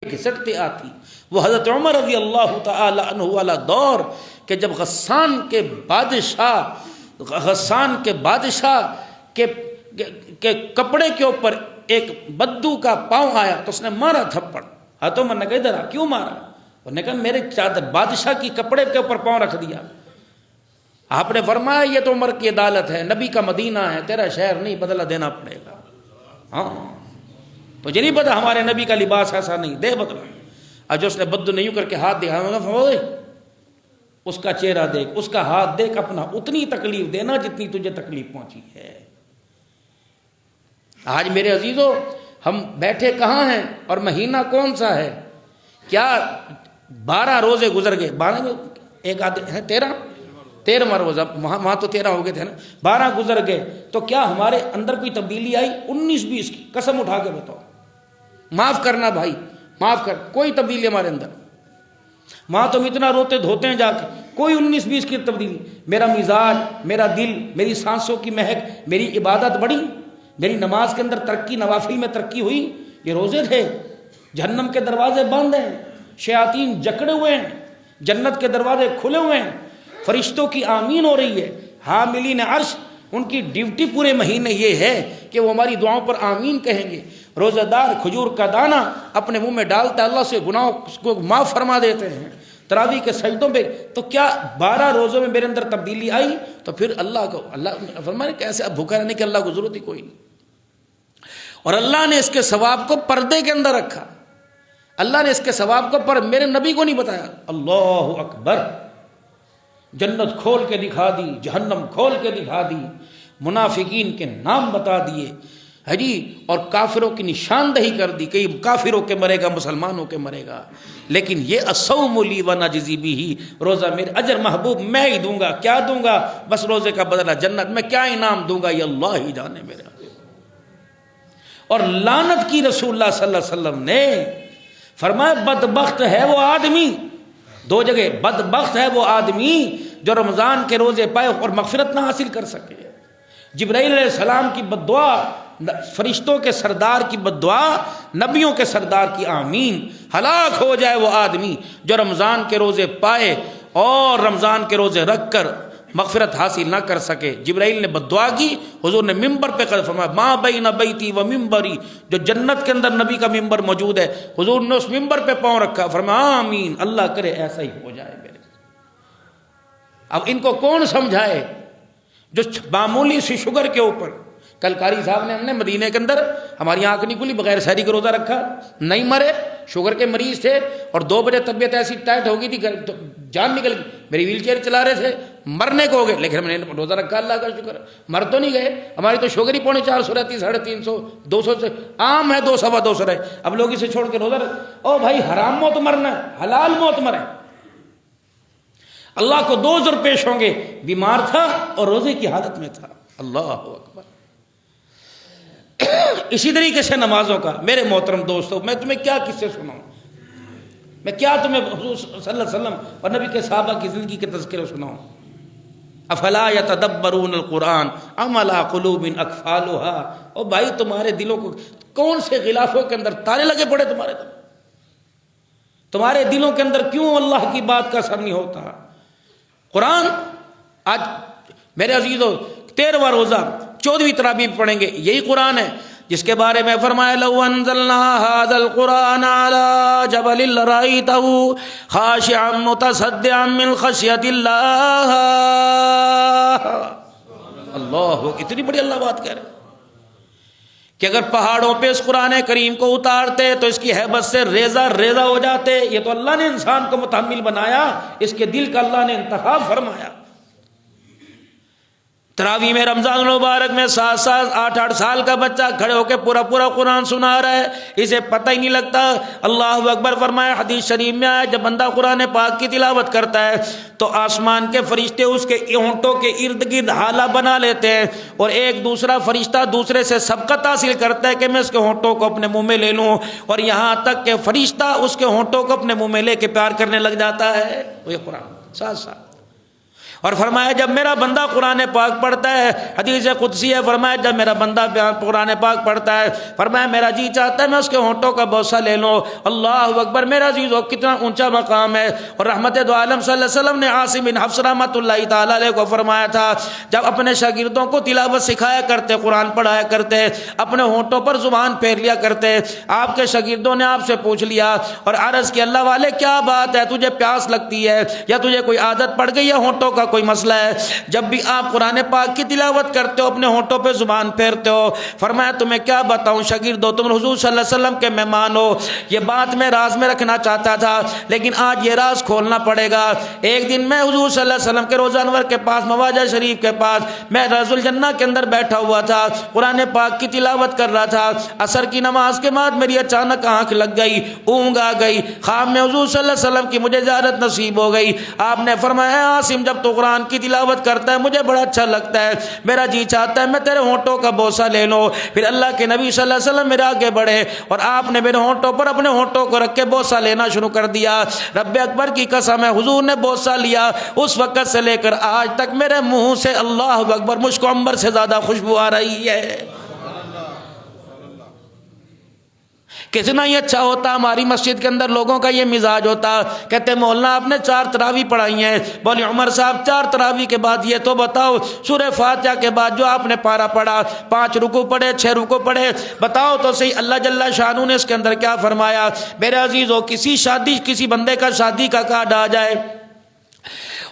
گھسٹتے آتی. وہ حضرت عمر رضی اللہ تعالی عنہ والا دور کہ جب غسان کے بادشاہ کے کپڑے کے اوپر ایک بدو کا پاؤں آیا تو اس نے مارا تھپڑ. حضرت عمر نے کہا ادھر آ, کیوں مارا؟ انہوں نے کہا میرے چادر بادشاہ کی کپڑے کے اوپر پاؤں رکھ دیا. آپ نے فرمایا یہ تو عمر کی عدالت ہے, نبی کا مدینہ ہے, تیرا شہر نہیں, بدلہ دینا پڑے گا. ہاں تجھے نہیں پتا ہمارے نبی کا لباس ایسا نہیں, دے بدلہ. جو اس نے بدو نہیں کر کے ہاتھ دیا, اس کا چہرہ دیکھ, اس کا ہاتھ دیکھ, اپنا اتنی تکلیف دینا جتنی تجھے تکلیف پہنچی ہے. آج میرے عزیزو ہم بیٹھے کہاں ہیں اور مہینہ کون سا ہے؟ کیا 12 روزے گزر گئے, 12 ایک آدھے ہے 13واں روزہ, وہاں تو 13 ہو گئے تھے نا, 12 گزر گئے. تو کیا ہمارے اندر کوئی تبدیلی آئی؟ 19-20 کی قسم اٹھا کے بتاؤ. معاف کرنا بھائی, معاف کر, کوئی تبدیلی ہمارے اندر. وہاں تم اتنا روتے دھوتے ہیں جا کے, کوئی 19-20 کی تبدیلی. میرا مزاج, میرا دل, میری سانسوں کی مہک, میری عبادت بڑھی, میری نماز کے اندر ترقی, نوافل میں ترقی ہوئی. یہ روزے تھے. جہنم کے دروازے بند ہیں, شیاطین جکڑے ہوئے ہیں, جنت کے دروازے کھلے ہوئے ہیں, فرشتوں کی آمین ہو رہی ہے. حاملین عرش ان کی ڈیوٹی پورے مہینے یہ ہے کہ وہ ہماری دعاؤں پر آمین کہیں گے. روزہ دار کھجور کا دانہ اپنے منہ میں ڈالتا ہے, اللہ سے گناہوں کو معاف فرما دیتے ہیں. تراویح کے سجدوں پہ تو کیا 12 روزوں میں میرے اندر تبدیلی آئی؟ تو پھر اللہ فرمائے کیسے اب بھوکا رہنے کی اللہ کو ضرورت ہی کوئی نہیں. اور اللہ نے اس کے ثواب کو پردے کے اندر رکھا. اللہ نے اس کے ثواب کو میرے نبی کو نہیں بتایا. اللہ اکبر. جنت کھول کے دکھا دی, جہنم کھول کے دکھا دی, منافقین کے نام بتا دیے جی, اور کافروں کی نشاندہی کر دی کہ کافروں کے مرے گا, مسلمانوں کے مرے گا. لیکن یہ الصوم لی ونجزی بہ, روزہ میرے اجر محبوب میں ہی دوں گا. کیا دوں گا؟ بس روزے کا بدلہ جنت. میں کیا انعام دوں گا یہ اللہ ہی جانے میرے. اور لعنت کی رسول اللہ صلی اللہ علیہ وسلم نے فرمایا بدبخت ہے وہ آدمی, 2 جگہ, بدبخت ہے وہ آدمی جو رمضان کے روزے پائے اور مغفرت نہ حاصل کر سکے. جبرائیل علیہ السلام کی بددعا, فرشتوں کے سردار کی بددعا, نبیوں کے سردار کی آمین. ہلاک ہو جائے وہ آدمی جو رمضان کے روزے پائے اور رمضان کے روزے رکھ کر مغفرت حاصل نہ کر سکے. جبرائیل نے بددعا کی, حضور نے ممبر پہ قدم فرمایا ما بین بیتی و ممبری, جو جنت کے اندر نبی کا ممبر موجود ہے, حضور نے اس ممبر پہ پاؤں رکھا, فرمایا آمین, اللہ کرے ایسا ہی ہو جائے میرے. اب ان کو کون سمجھائے جو معمولی سی شوگر کے اوپر, کل قاری صاحب نے, ہم نے مدینے کے اندر ہماری آنکھ نہیں کھلی, بغیر سحری کا روزہ رکھا, نہیں مرے, شوگر کے مریض تھے, اور 2 بجے طبیعت ایسی ٹائٹ ہو گئی تھی جان نکل گئی, میری ویل چیئر چلا رہے تھے, مرنے کو ہو گئے, لیکن ہم نے روزہ رکھا, اللہ کا شکر, مر تو نہیں گئے. ہماری تو شوگر ہی 450 رہتی, 350 200 سے عام ہے, 200 رہے. اب لوگ اسے چھوڑ کے روزہ رکھ, او بھائی حرام موت مرنا ہے, حلال موت مرے. اللہ کو 2 عذر پیش ہوں گے, بیمار تھا اور روزے کی حالت میں تھا. اللہ اکبر. اسی طریقے سے نمازوں کا. میرے محترم دوستو, میں تمہیں کیا قصے سناؤں, میں کیا تمہیں حضور صلی اللہ علیہ وسلم اور نبی کے صحابہ کی زندگی کے تذکرے سناؤں. افلا یتدبرون القرآن ام علی قلوب اقفالها. او بھائی تمہارے دلوں کو کون سے غلافوں کے اندر تالے لگے پڑے تمہارے دلوں کے اندر کیوں اللہ کی بات کا اثر نہیں ہوتا؟ قرآن آج میرے عزیزو 13واں روزہ 14ویں تراویح پڑھیں گے, یہی قرآن ہے جس کے بارے میں فرمایا لو انزلنا هذا القرآن على جبل لرأيته خاشعا متصدعا من خشية الله. اللہ, اتنی بڑی اللہ بات کہہ رہے کہ اگر پہاڑوں پہ اس قرآن کریم کو اتارتے تو اس کی ہیبت سے ریزہ ریزہ ہو جاتے. یہ تو اللہ نے انسان کو متحمل بنایا, اس کے دل کا اللہ نے انتخاب فرمایا. تراویح میں رمضان المبارک میں 7 8 سال کا بچہ کھڑے ہو کے پورا قرآن سنا رہا ہے, اسے پتہ ہی نہیں لگتا. اللہ اکبر فرمایا. حدیث شریف میں آیا جب بندہ قرآن پاک کی تلاوت کرتا ہے تو آسمان کے فرشتے اس کے ہونٹوں کے ارد گرد حالہ بنا لیتے ہیں, اور ایک دوسرا فرشتہ دوسرے سے سبقت حاصل کرتا ہے کہ میں اس کے ہونٹوں کو اپنے منہ میں لے لوں, اور یہاں تک کہ فرشتہ اس کے ہونٹوں کو اپنے منہ میں لے کے پیار کرنے لگ جاتا ہے. وہ یہ قرآن 7 سال. اور فرمایا جب میرا بندہ قرآن پاک پڑھتا ہے، حدیث قدسی ہے، فرمایا جب میرا بندہ قرآن پاک پڑھتا ہے، فرمایا میرا جی چاہتا ہے میں اس کے ہونٹوں کا بوسہ لے لوں۔ اللہ اکبر، میرا عزیزو کتنا اونچا مقام ہے۔ اور رحمت دو عالم صلی اللہ علیہ وسلم نے عاصم بن حفص رحمۃ اللہ تعالی علیہ کو فرمایا تھا جب اپنے شاگردوں کو تلاوت سکھایا کرتے، قرآن پڑھایا کرتے، اپنے ہونٹوں پر زبان پھیر لیا کرتے۔ آپ کے شاگردوں نے آپ سے پوچھ لیا اور عرض کی اللہ والے کیا بات ہے، تجھے پیاس لگتی ہے یا تجھے کوئی عادت پڑ گئی ہے ہونٹوں کا کوئی مسئلہ ہے؟ جب بھی آپ قرآن پاک کی تلاوت کرتے ہو اپنے ہونٹوں پہ زبان پھیرتے ہو۔ فرمایا تمہیں کیا بتاؤں شاگردو، تم حضور صلی اللہ علیہ وسلم کے مہمان ہو، یہ بات میں راز میں رکھنا چاہتا تھا لیکن آج یہ راز کھولنا پڑے گا۔ ایک دن میں حضور صلی اللہ علیہ وسلم کے روضہ انور کے پاس، مواجہ شریف کے پاس، میں رض الجنہ کے اندر بیٹھا ہوا تھا، قرآن پاک کی تلاوت کر رہا تھا۔ عصر کی نماز کے بعد میری اچانک آنکھ لگ گئی، اونگ آ گئی، خواب میں حضور صلی اللہ علیہ وسلم کی مجھے زیارت نصیب ہو گئی۔ آپ نے فرمایا عاصم جب تو قرآن کی تلاوت کرتا ہے مجھے بڑا اچھا لگتا ہے، میرا جی چاہتا ہے میں تیرے ہونٹوں کا بوسہ لے لوں۔ پھر اللہ کے نبی صلی اللہ علیہ وسلم میرے آگے بڑھے اور آپ نے میرے ہونٹوں پر اپنے ہونٹوں کو رکھ کے بوسہ لینا شروع کر دیا۔ رب اکبر کی قسم ہے حضور نے بوسہ لیا، اس وقت سے لے کر آج تک میرے منہ سے اللہ اکبر مشک و عنبر سے زیادہ خوشبو آ رہی ہے۔ کتنا ہی اچھا ہوتا ہماری مسجد کے اندر لوگوں کا یہ مزاج ہوتا، کہتے مولانا آپ نے 4 تراویح پڑھائی ہیں، بولے عمر صاحب 4 تراویح کے بعد یہ تو بتاؤ سورہ فاتحہ کے بعد جو آپ نے پارہ پڑھا، 5 رکوع پڑھے، 6 رکوع پڑھے، بتاؤ تو صحیح اللہ جل شانہ نے اس کے اندر کیا فرمایا؟ میرے عزیزو کسی بندے کا شادی کا کارڈ آ جائے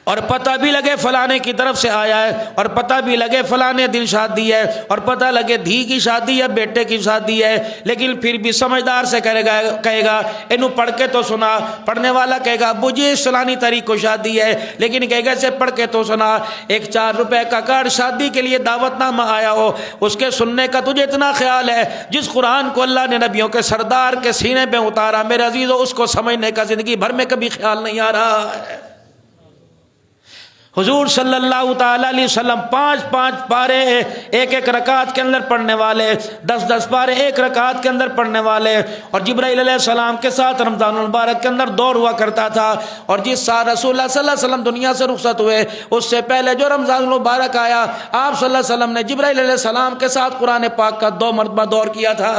اور پتہ بھی لگے فلانے کی طرف سے آیا ہے، اور پتہ بھی لگے فلانے دن شادی ہے، اور پتہ لگے دھی کی شادی ہے، بیٹے کی شادی ہے، لیکن پھر بھی سمجھدار سے کہے گا انہوں پڑھ کے تو سنا، پڑھنے والا کہے گا ابو جی فلانی تاریخ کو شادی ہے، لیکن کہے گا اسے پڑھ کے تو سنا۔ ایک 4 روپے کا کارڈ شادی کے لیے دعوت نامہ آیا ہو، اس کے سننے کا تجھے اتنا خیال ہے؟ جس قرآن کو اللہ نے نبیوں کے سردار کے سینے پہ اتارا میرے عزیزو، اس کو سمجھنے کا زندگی بھر میں کبھی خیال نہیں آ رہا ہے۔ حضور صلی اللہ تعالی علیہ وسلم 5 پارے ایک رکعت کے اندر پڑھنے والے، 10 پارے ایک رکعت کے اندر پڑھنے والے، اور جبرائیل علیہ السلام کے ساتھ رمضان المبارک کے اندر دور ہوا کرتا تھا۔ اور جس سال رسول اللہ صلی اللہ علیہ وسلم دنیا سے رخصت ہوئے اس سے پہلے جو رمضان المبارک آیا، آپ صلی اللہ علیہ وسلم نے جبرائیل علیہ السلام کے ساتھ قرآن پاک کا 2 مرتبہ دور کیا تھا۔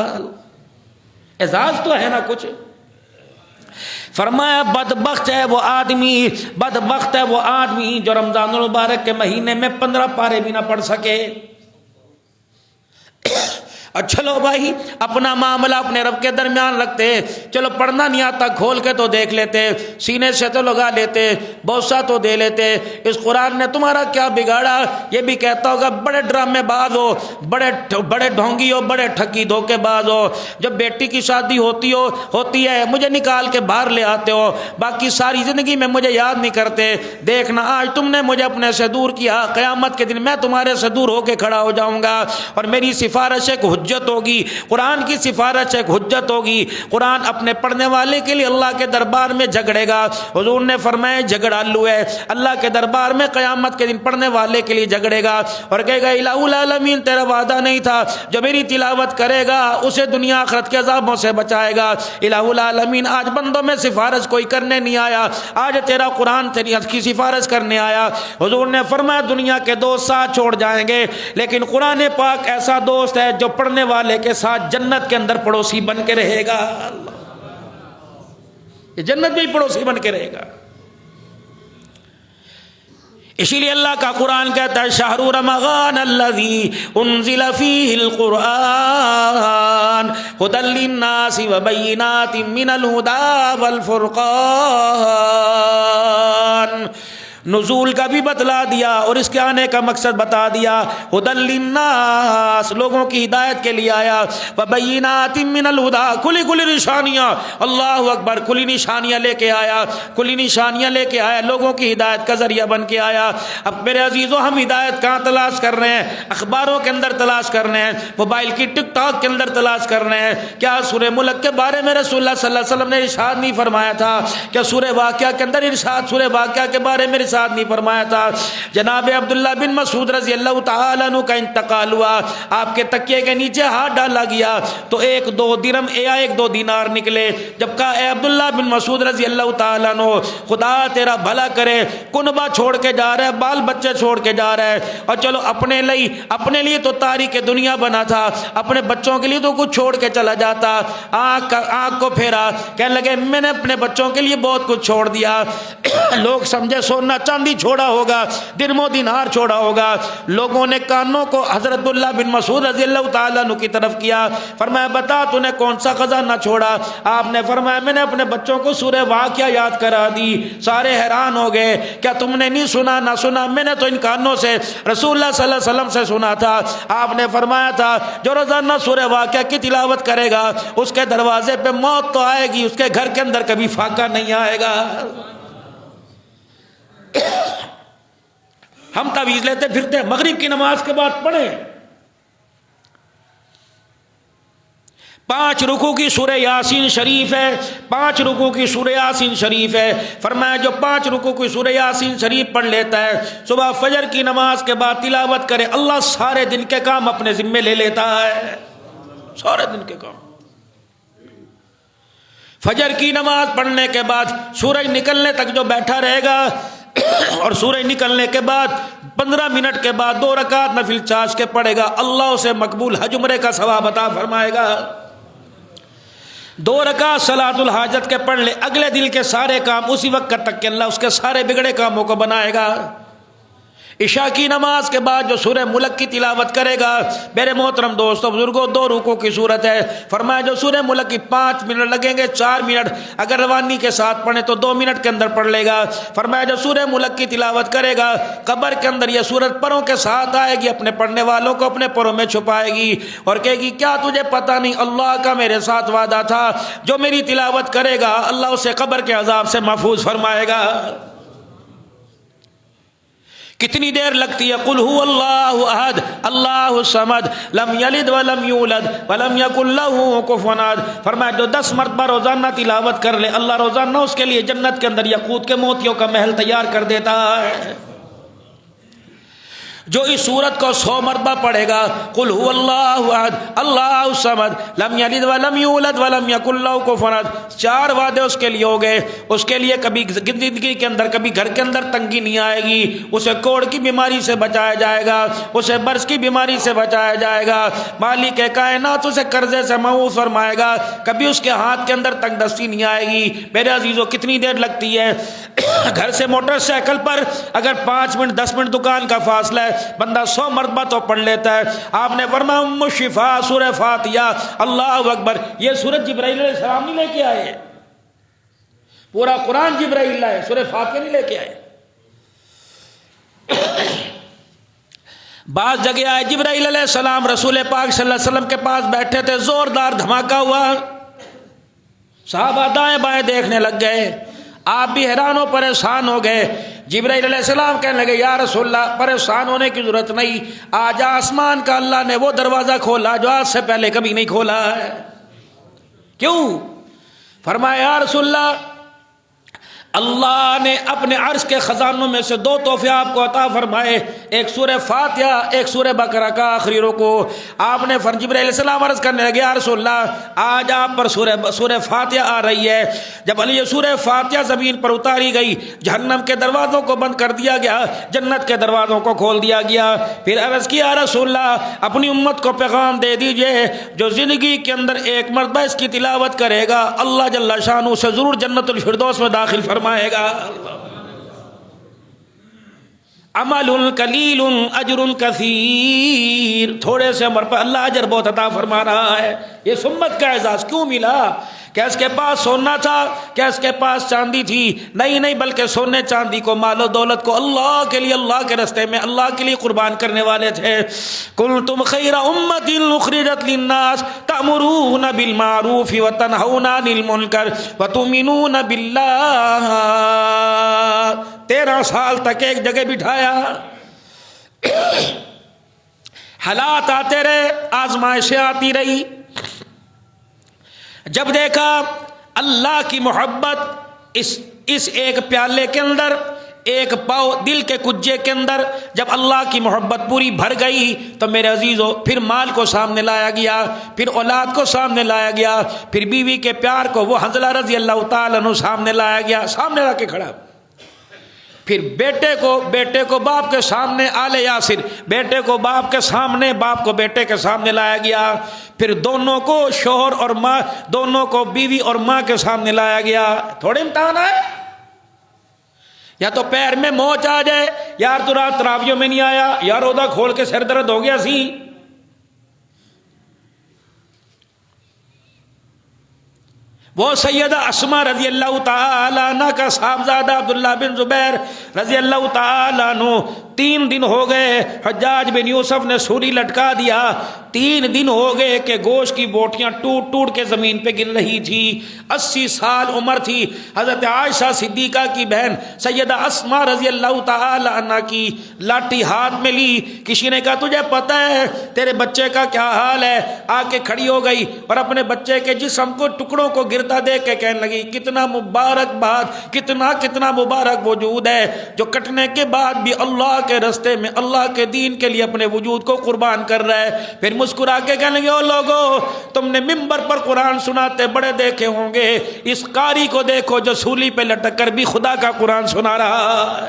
اعزاز تو ہے نا کچھ۔ فرمایا بدبخت ہے وہ آدمی جو رمضان المبارک کے مہینے میں 15 پارے بھی نہ پڑھ سکے۔ اور چلو بھائی اپنا معاملہ اپنے رب کے درمیان رکھتے، چلو پڑھنا نہیں آتا کھول کے تو دیکھ لیتے، سینے سے تو لگا لیتے، بوسہ تو دے لیتے۔ اس قرآن نے تمہارا کیا بگاڑا؟ یہ بھی کہتا ہوگا بڑے ڈرامے باز ہو، بڑے ڈھونگی ہو، بڑے ٹھگی دھوکے باز ہو، جب بیٹی کی شادی ہوتی ہے مجھے نکال کے باہر لے آتے ہو، باقی ساری زندگی میں مجھے یاد نہیں کرتے۔ دیکھنا آج تم نے مجھے اپنے سے دور کیا، قیامت کے دن میں تمہارے سے دور ہو کے کھڑا ہو جاؤں گا، اور میری سفارش ایک حجت ہوگی، قرآن کی سفارش ایک حجت ہوگی۔ قرآن اپنے پڑھنے والے کے لیے اللہ کے دربار میں جھگڑے گا۔ حضور نے فرمایا جھگڑالو ہے، اللہ کے دربار میں قیامت کے دن پڑھنے والے کے لیے جھگڑے گا اور کہے گا الہ العالمین تیرا وعدہ نہیں تھا جو میری تلاوت کرے گا اسے دنیا آخرت کے عذابوں سے بچائے گا؟ الہ العالمین آج بندوں میں سفارش کوئی کرنے نہیں آیا، آج تیرا قرآن تیری کی سفارش کرنے آیا۔ حضور نے فرمایا دنیا کے دوست ساتھ چھوڑ جائیں گے لیکن قرآن پاک ایسا دوست ہے جو پڑھنے والے کے ساتھ جنت کے اندر پڑوسی بن کے رہے گا۔ یہ جنت میں ہی پڑوسی بن کے رہے گا۔ اسی لیے اللہ کا قرآن کہتا ہے شہر رمضان الذی انزل فیہ القرآن ھدی للناس وبینات من الھدی والفرقان۔ نزول کا بھی بتلا دیا اور اس کے آنے کا مقصد بتا دیا۔ ھدی للناس لوگوں کی ہدایت کے لیے آیا، وبینات من الھدی کھلی نشانیاں، اللہ اکبر کھلی نشانیاں لے کے آیا، لوگوں کی ہدایت کا ذریعہ بن کے آیا۔ اب میرے عزیزو ہم ہدایت کہاں تلاش کر رہے ہیں؟ اخباروں کے اندر تلاش کر رہے ہیں، موبائل کی ٹک ٹاک کے اندر تلاش کر رہے ہیں۔ کیا سورہ ملک کے بارے میں رسول اللہ صلی اللہ علیہ وسلم نے ارشاد نہیں فرمایا تھا؟ کیا سورہ واقعہ کے اندر سورہ واقعہ کے بارے میں ساتھ نہیں فرمایا تھا؟ جناب عبداللہ بن مسعود رضی اللہ تعالیٰ عنہ کا انتقال ہوا، آپ کے تکیے کے نیچے ہاتھ ڈالا گیا تو 1-2 درہم یا 1-2 دینار نکلے۔ جب کہا اے عبداللہ بن مسعود رضی اللہ تعالیٰ عنہ، خدا تیرا بھلا کرے، کنبہ چھوڑ کے جا رہا ہے، بال بچے چھوڑ کے جا رہا ہے، اور چلو اپنے لیے تو تاریخ دنیا بنا تھا، اپنے بچوں کے لیے تو کچھ چھوڑ کے چلا جاتا۔ آنکھ کو پھیرا، کہنے لگے میں نے اپنے بچوں کے لیے بہت کچھ چھوڑ دیا۔ لوگ سمجھے سونا چاندی چھوڑا ہوگا، درم و دینار چھوڑا ہوگا۔ لوگوں نے کانوں کو حضرت اللہ بن مسعود رضی اللہ تعالیٰ عنہ کی طرف کیا، فرمایا بتا تو نے کون سا خزانہ چھوڑا؟ آپ نے فرمایا میں نے اپنے بچوں کو سورہ واقعہ یاد کرا دی۔ سارے حیران ہو گئے، کیا تم نے نہیں سنا؟ نہ سنا، میں نے تو ان کانوں سے رسول اللہ صلی اللہ علیہ وسلم سے سنا تھا۔ آپ نے فرمایا تھا جو روزانہ سورہ واقعہ کی تلاوت کرے گا اس کے دروازے پہ موت تو آئے گی، اس کے گھر کے اندر کبھی فاقہ نہیں آئے گا۔ ہم تعویذ لیتے پھرتے ہیں، مغرب کی نماز کے بعد پڑھیں 5 رکوع کی سورہ یاسین شریف ہے، 5 رکوع کی سورہ یاسین شریف ہے۔ فرمایا جو 5 رکوع کی سورہ یاسین شریف پڑھ لیتا ہے، صبح فجر کی نماز کے بعد تلاوت کرے، اللہ سارے دن کے کام اپنے ذمے لے لیتا ہے، سارے دن کے کام۔ فجر کی نماز پڑھنے کے بعد سورج نکلنے تک جو بیٹھا رہے گا اور سورج نکلنے کے بعد 15 منٹ کے بعد 2 رکعت نفل چاش کے پڑھے گا، اللہ اسے مقبول حج عمرے کا ثواب عطا فرمائے گا۔ 2 رکعت صلاۃ الحاجت کے پڑھ لے، اگلے دل کے سارے کام اسی وقت تک کہ اللہ اس کے سارے بگڑے کاموں کو بنائے گا۔ عشاء کی نماز کے بعد جو سورہ ملک کی تلاوت کرے گا، میرے محترم دوستو بزرگوں 2 رکوع کی صورت ہے، فرمایا جو سورہ ملک کی 5 منٹ لگیں گے، 4 منٹ اگر روانی کے ساتھ پڑھیں تو 2 منٹ کے اندر پڑھ لے گا۔ فرمایا جو سورہ ملک کی تلاوت کرے گا، قبر کے اندر یہ سورت پروں کے ساتھ آئے گی، اپنے پڑھنے والوں کو اپنے پروں میں چھپائے گی اور کہے گی کیا تجھے پتہ نہیں اللہ کا میرے ساتھ وعدہ تھا، جو میری تلاوت کرے گا اللہ اسے قبر کے عذاب سے محفوظ فرمائے گا۔ کتنی دیر لگتی ہے؟ قل هو اللہ احد اللہ الصمد لم یلد ولم یولد ولم یکن لہ کفوا احد۔ فرمایا جو 10 مرتبہ روزانہ تلاوت کر لے، اللہ روزانہ اس کے لیے جنت کے اندر یاقوت کے موتیوں کا محل تیار کر دیتا ہے۔ جو اس سورت کو 100 مرتبہ پڑھے گا، قل هو اللہ احد اللہ الصمد لم یلد ولم یولد ولم یکن لہ کفوا احد، 4 وعدے اس کے لیے ہو گئے۔ اس کے لیے کبھی زندگی کے اندر کبھی گھر کے اندر تنگی نہیں آئے گی، اسے کوڑ کی بیماری سے بچایا جائے گا، اسے برس کی بیماری سے بچایا جائے گا، مالک کائنات اسے قرضے سے محفوظ فرمائے گا، کبھی اس کے ہاتھ کے اندر تنگ دستی نہیں آئے گی۔ میرے عزیزو کتنی دیر لگتی ہے؟ گھر سے موٹر سائیکل پر اگر 5 منٹ 10 منٹ دکان کا فاصلہ ہے، بندہ 100 مرتبہ تو پڑھ لیتا ہے۔ آپ نے فرمایا ام الشفاء سورہ فاتحہ، اللہ اکبر، یہ سورۃ جبرائیل علیہ السلام نہیں لے کے آئے، پورا قرآن جبرائیل لائے، سورہ فاتحہ نہیں لے کے آئے۔ بعض جگہ آئے جبرائیل علیہ السلام رسول پاک صلی اللہ علیہ وسلم کے پاس بیٹھے تھے، زوردار دھماکہ ہوا، صحابہ دائیں بائیں دیکھنے لگ گئے، آپ بھی حیران و پریشان ہو گئے۔ جبرائیل علیہ السلام کہنے لگے یا رسول اللہ پریشان ہونے کی ضرورت نہیں، آج آسمان کا اللہ نے وہ دروازہ کھولا جو آج سے پہلے کبھی نہیں کھولا ہے۔ کیوں؟ فرمایا یا رسول اللہ اللہ نے اپنے عرش کے خزانوں میں سے 2 تحفے آپ کو عطا فرمائے، ایک سورہ فاتحہ ایک سورہ بقرہ کا آخری رکوع۔ آپ نے جبرائیل علیہ السلام عرض کرنے لگے یا رسول اللہ آج آپ پر سورہ فاتحہ آ رہی ہے۔ جب یہ سورہ فاتحہ زمین پر اتاری گئی، جہنم کے دروازوں کو بند کر دیا گیا، جنت کے دروازوں کو کھول دیا گیا۔ پھر عرض کیا رسول اللہ اپنی امت کو پیغام دے دیجئے، جو زندگی کے اندر 1 مرتبہ اس کی تلاوت کرے گا اللہ جل شانہ سے ضرور جنت الفردوس میں داخل فرمائے گا۔ عمل قلیل اجر کثیر، تھوڑے سے عمر پر اللہ اجر بہت عطا فرما رہا ہے۔ یہ سمت کا اعزاز کیوں ملا؟ کیا اس کے پاس سونا تھا؟ کیا اس کے پاس چاندی تھی؟ نہیں، بلکہ سونے چاندی کو، مال و دولت کو اللہ کے لیے، اللہ کے راستے میں اللہ کے لیے قربان کرنے والے تھے۔ کنتم خیر امۃ اخرجت للناس تأمرون بالمعروف وتنہون عن المنکر وتؤمنون باللہ۔ 13 سال تک ایک جگہ بٹھایا، حالات آتے رہے، آزمائشیں آتی رہی، جب دیکھا اللہ کی محبت اس ایک پیالے کے اندر ایک پاؤ دل کے کجے کے اندر جب اللہ کی محبت پوری بھر گئی تو میرے عزیزو پھر مال کو سامنے لایا گیا، پھر اولاد کو سامنے لایا گیا، پھر بیوی کے پیار کو وہ حنظلہ رضی اللہ تعالیٰ عنہ سامنے لایا گیا، سامنے لا کے کھڑا، پھر بیٹے کو باپ کے سامنے آل یاسر، بیٹے کو باپ کے سامنے، باپ کو بیٹے کے سامنے لایا گیا، پھر دونوں کو شوہر اور ماں، دونوں کو بیوی اور ماں کے سامنے لایا گیا۔ تھوڑے امتحان ہے، یا تو پیر میں موچ آ جائے، یار تو رات تراویوں میں نہیں آیا، یار روزہ کھول کے سر درد ہو گیا سی۔ وہ سیدہ اسماء رضی اللہ تعالی عنہ کا صاحبزادہ عبداللہ بن زبیر رضی اللہ تعالی عنہ، 3 دن ہو گئے حجاج بن یوسف نے سولی لٹکا دیا، 3 دن ہو گئے کہ گوشت کی بوٹیاں ٹوٹ ٹوٹ کے زمین پہ گر رہی تھی، 80 سال عمر تھی۔ حضرت عائشہ صدیقہ کی بہن سیدہ اسماء رضی اللہ تعالی عنہ کی لاٹھی ہاتھ میں لی، کسی نے کہا تجھے پتہ ہے تیرے بچے کا کیا حال ہے؟ آ کے کھڑی ہو گئی اور اپنے بچے کے جسم کو ٹکڑوں کو گرتا دیکھ کے کہنے لگی کتنا مبارک بات، کتنا مبارک وجود ہے جو کٹنے کے بعد بھی اللہ کے رستے میں اللہ کے دین کے لیے اپنے وجود کو قربان کر رہا ہے۔ پھر مسکرا کے کہنے لگے او لوگو، تم نے ممبر پر قرآن سناتے بڑے دیکھے ہوں گے، اس قاری کو دیکھو جو سولی پہ لٹک کر بھی خدا کا قرآن سنا رہا ہے۔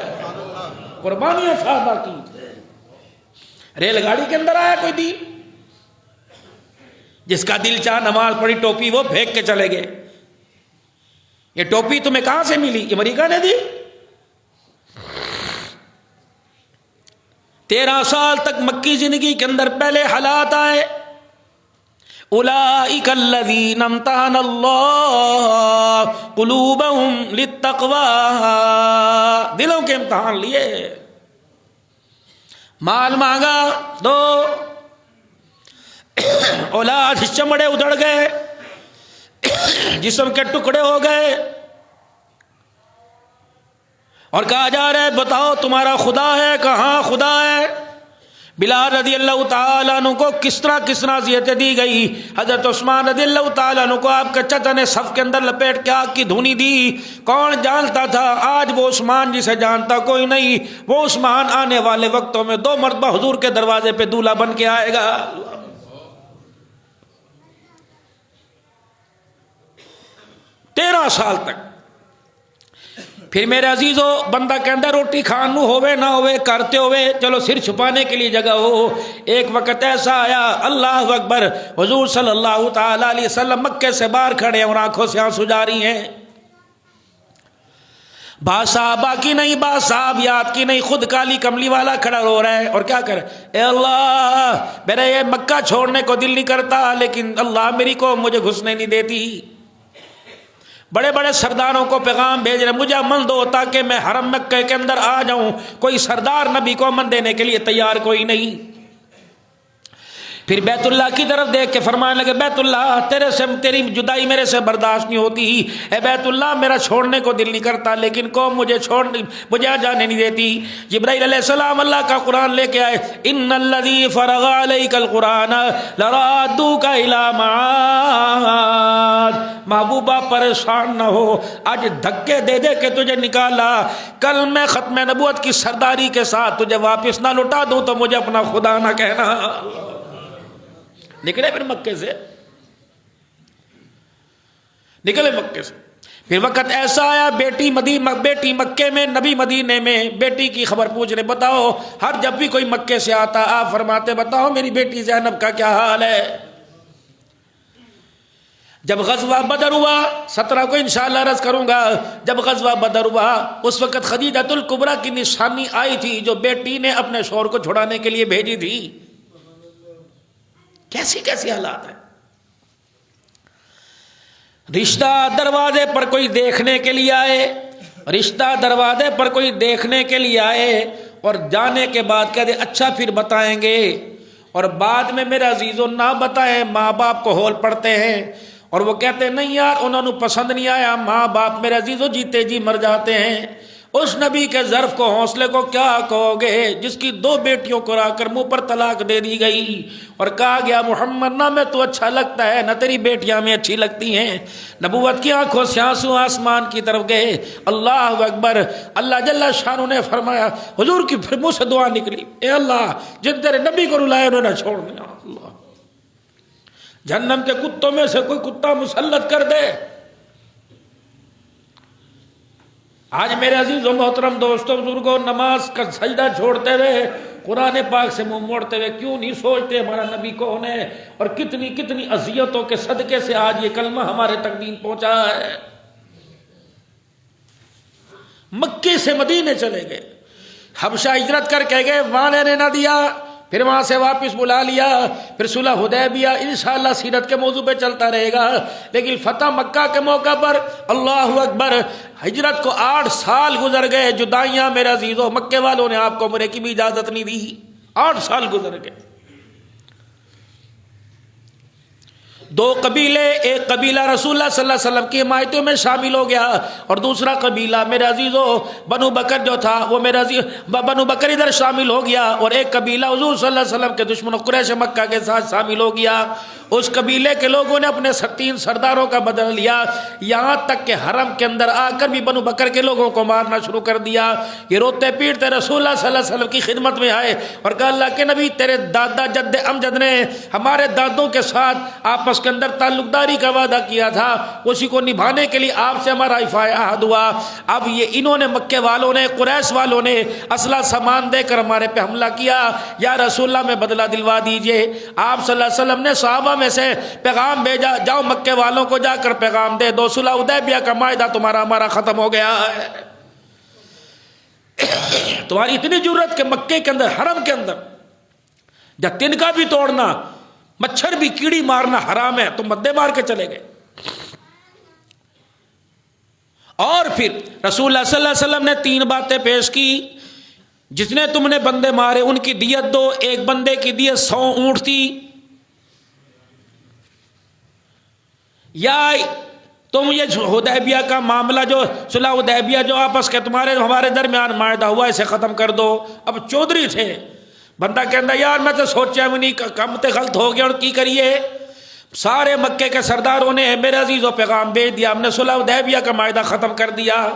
قربانیاں صحابہ کی، ریل گاڑی کے اندر آیا کوئی دین، جس کا دل چاہ نماز پڑھی ٹوپی وہ پھینک کے چلے گئے۔ یہ ٹوپی تمہیں کہاں سے ملی؟ امریکہ نے دی؟ 13 سال تک مکی زندگی کے اندر پہلے حالات آئے، اولئک الذین امتحن اللہ قلوبہم للتقوی، دلوں کے امتحان لیے، مال مانگا دو، اولاد چمڑے ادھڑ گئے، جسم کے ٹکڑے ہو گئے، اور کہا جا رہا ہے بتاؤ تمہارا خدا ہے؟ کہاں خدا ہے؟ بلال رضی اللہ تعالیٰ عنہ کو کس طرح اذیتیں دی گئی، حضرت عثمان رضی اللہ تعالیٰ عنہ کو آپ کے چچا نے صف کے اندر لپیٹ کے آگ کی دھونی دی۔ کون جانتا تھا؟ آج وہ عثمان جسے جانتا کوئی نہیں، وہ عثمان آنے والے وقتوں میں 2 مرتبہ حضور کے دروازے پہ دولہا بن کے آئے گا۔ 13 سال تک۔ پھر میرے عزیزو بندہ کہندہ روٹی کھان نو ہوئے نہ ہوئے کرتے ہوئے چلو سر چھپانے کے لیے جگہ ہو۔ ایک وقت ایسا آیا، اللہ اکبر، حضور صلی اللہ تعالی علیہ وسلم مکے سے باہر کھڑے اور آنکھوں سے آنسو جاری ہیں، با صحابہ کی نہیں، با صحابیات کی نہیں، خود کالی کملی والا کھڑا رو رہا ہے اور کیا کرے، اے اللہ میرا یہ مکہ چھوڑنے کو دل نہیں کرتا، لیکن اللہ میری قوم مجھے گھسنے نہیں دیتی۔ بڑے بڑے سرداروں کو پیغام بھیج رہے مجھے من دو تاکہ میں حرم مکہ کے اندر آ جاؤں، کوئی سردار نبی کو من دینے کے لیے تیار کوئی نہیں۔ پھر بیت اللہ کی طرف دیکھ کے فرمانے لگے بیت اللہ تیری جدائی میرے سے برداشت نہیں ہوتی، اے بیت اللہ میرا چھوڑنے کو دل نہیں کرتا، لیکن قوم مجھے جانے نہیں دیتی۔ جبرائیل علیہ السلام اللہ کا قرآن لے کے آئے، ان الذی فرغ علیک القرآن لرادوک الی معاد، محبوبہ پریشان نہ ہو، آج دھکے دے دے کے تجھے نکالا، کل میں ختم نبوت کی سرداری کے ساتھ تجھے واپس نہ لوٹا دوں تو مجھے اپنا خدا نہ کہنا۔ نکلے پھر مکے سے، نکلے مکے سے۔ پھر وقت ایسا آیا بیٹی مکے میں، نبی مدینے میں، بیٹی کی خبر پوچھ رہے، بتاؤ ہر جب بھی کوئی مکے سے آتا آپ فرماتے بتاؤ میری بیٹی زینب کا کیا حال ہے۔ جب غزوہ بدر ہوا، 17 کو انشاءاللہ عرض کروں گا، جب غزوہ بدر ہوا اس وقت خدیجۃ الکبریٰ کی نشانی آئی تھی جو بیٹی نے اپنے شوہر کو چھڑانے کے لیے بھیجی تھی۔ کیسی حالات ہیں، رشتہ دروازے پر کوئی دیکھنے کے لیے آئے، رشتہ دروازے پر کوئی دیکھنے کے لیے آئے اور جانے کے بعد کہتے اچھا پھر بتائیں گے، اور بعد میں میرے عزیزوں نہ بتائیں، ماں باپ کو ہول پڑتے ہیں اور وہ کہتے ہیں نہیں یار انہوں نے پسند نہیں آیا، ماں باپ میرے عزیزوں جیتے جی مر جاتے ہیں۔ اس نبی کے ظرف کو، حوصلے کو کیا کہو گے جس کی 2 بیٹیوں کو را کر منہ پر طلاق دے دی گئی اور کہا گیا محمد نہ میں تو اچھا لگتا ہے نہ تیری بیٹیاں میں اچھی لگتی ہیں. نبوت کی آنکھوں سے آنسو آسمان کی طرف گئے. اللہ اکبر. اللہ جل شانہ نے فرمایا، حضور کی پھر منہ سے دعا نکلی، اے اللہ جن تیرے نبی کو رلایا انہوں نے چھوڑ دیا، اللہ جہنم کے کتوں میں سے کوئی کتا مسلط کر دے. آج میرے عزیز و محترم دوستوں بزرگوں، نماز کا سجدہ چھوڑتے ہوئے، قرآن پاک سے منہ موڑتے ہوئے کیوں نہیں سوچتے ہمارا نبی کون ہے اور کتنی کتنی اذیتوں کے صدقے سے آج یہ کلمہ ہمارے تک دین پہنچا ہے. مکے سے مدینے چلے گئے، حبشہ ہجرت کر کے گئے، وہاں لینے نہ دیا، پھر وہاں سے واپس بلا لیا، پھر صلح حدیبیہ انشاءاللہ سیرت کے موضوع پہ چلتا رہے گا. لیکن فتح مکہ کے موقع پر اللہ اکبر، ہجرت کو 8 سال گزر گئے، جدائیاں میرے عزیزو، مکے والوں نے آپ کو عمرے کی بھی اجازت نہیں دی. 8 سال گزر گئے. 2 قبیلے، ایک قبیلہ رسول اللہ صلی اللہ علیہ وسلم کی حمایتوں میں شامل ہو گیا اور دوسرا قبیلہ میرے عزیزو بنو بکر جو تھا وہ میرے عزیز بنو بکر ادھر شامل ہو گیا اور ایک قبیلہ حضور صلی اللہ علیہ وسلم کے دشمن قریش مکہ کے ساتھ شامل ہو گیا. اس قبیلے کے لوگوں نے اپنے 3 سرداروں کا بدل لیا، یہاں تک کہ حرم کے اندر آ کر بھی بنو بکر کے لوگوں کو مارنا شروع کر دیا. یہ روتے پیٹتے رسول اللہ صلی اللہ علیہ وسلم کی خدمت میں آئے اور کہا اللہ کے نبی تیرے دادا جد امجد نے ہمارے دادوں کے ساتھ آپس کے اندر تعلق داری کا وعدہ کیا تھا، اسی کو نبھانے کے لیے آپ سے ہمارا حفاظ عہد ہوا. اب یہ انہوں نے مکے والوں نے قریش والوں نے اسلحہ سامان دے کر ہمارے پہ حملہ کیا، یا رسول اللہ میں بدلہ دلوا دیجئے. آپ صلی اللہ علیہ وسلم نے صحابہ میں سے پیغام بھیجا، جاؤ مکے والوں کو جا کر پیغام دے دو صلح حدیبیہ کا معاہدہ تمہارا ہمارا ختم ہو گیا ہے. تمہاری اتنی جرت کہ مکے کے اندر حرم کے اندر جب تنکا بھی توڑنا، مچھر بھی کیڑی مارنا حرام ہے، تم مدے مار کے چلے گئے. اور پھر رسول اللہ صلی اللہ علیہ وسلم نے 3 باتیں پیش کی، جتنے تم نے بندے مارے ان کی دیت دو. ایک بندے کی دیت 100 اونٹ تھی، یا تم یہ حدیبیہ کا معاملہ جو صلح حدیبیہ جو آپس کے تمہارے ہمارے درمیان معاہدہ ہوا اسے ختم کر دو. اب چودھری تھے، بندہ کہتا یار میں تو سوچا بھی نہیں، کم تے غلط ہو گیا اور کی کریے. سارے مکے کے سرداروں نے میرے عزیزوں پیغام بھیج دیا، ہم نے صلح حدیبیہ کا معاہدہ ختم کر دیا.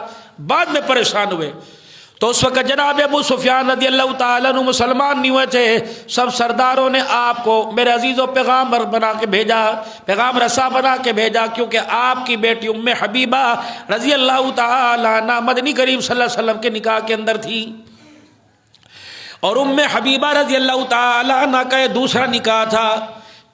بعد میں پریشان ہوئے تو اس وقت جناب ابو سفیان رضی اللہ تعالیٰ عنہ مسلمان نہیں ہوئے تھے. سب سرداروں نے آپ کو میرے عزیزوں پیغام بنا کے بھیجا، پیغام رسا بنا کے بھیجا، کیونکہ آپ کی بیٹی ام حبیبہ رضی اللہ تعالیٰ عنہ مدنی کریم صلی اللہ علیہ وسلم کے نکاح کے اندر تھی. اور ام حبیبہ رضی اللہ تعالیٰ عنہ کا یہ دوسرا نکاح تھا.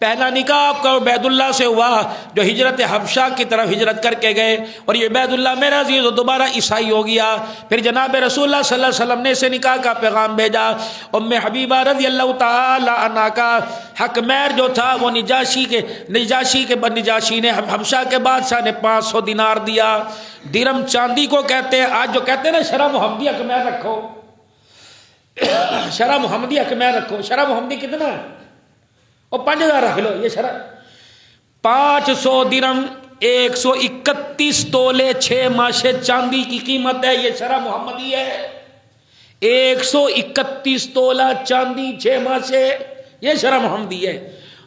پہلا نکاح آپ کا عبید اللہ سے ہوا جو ہجرت حبشہ کی طرف ہجرت کر کے گئے، اور یہ عبید اللہ میرا عزیز دوبارہ عیسائی ہو گیا. پھر جناب رسول اللہ صلی اللہ علیہ وسلم نے اسے نکاح کا پیغام بھیجا. ام حبیبہ رضی اللہ تعالی عنہا کا حق مہر جو تھا وہ نجاشی نے حبشہ کے بادشاہ نے 500 دینار دیا. درم چاندی کو کہتے ہیں، آج جو کہتے ہیں نا شرح محمدی حق مہر رکھو، شرح محمدی حق مہر رکھو. شرح محمدی کتنا ہے؟ اور 5000 رکھ لو. یہ شرح 500 درم 131 تولے 6 ماشے چاندی کی قیمت ہے. یہ شرح محمدی ہے. 131 تولہ چاندی 6 ماشے، یہ شرح محمدی ہے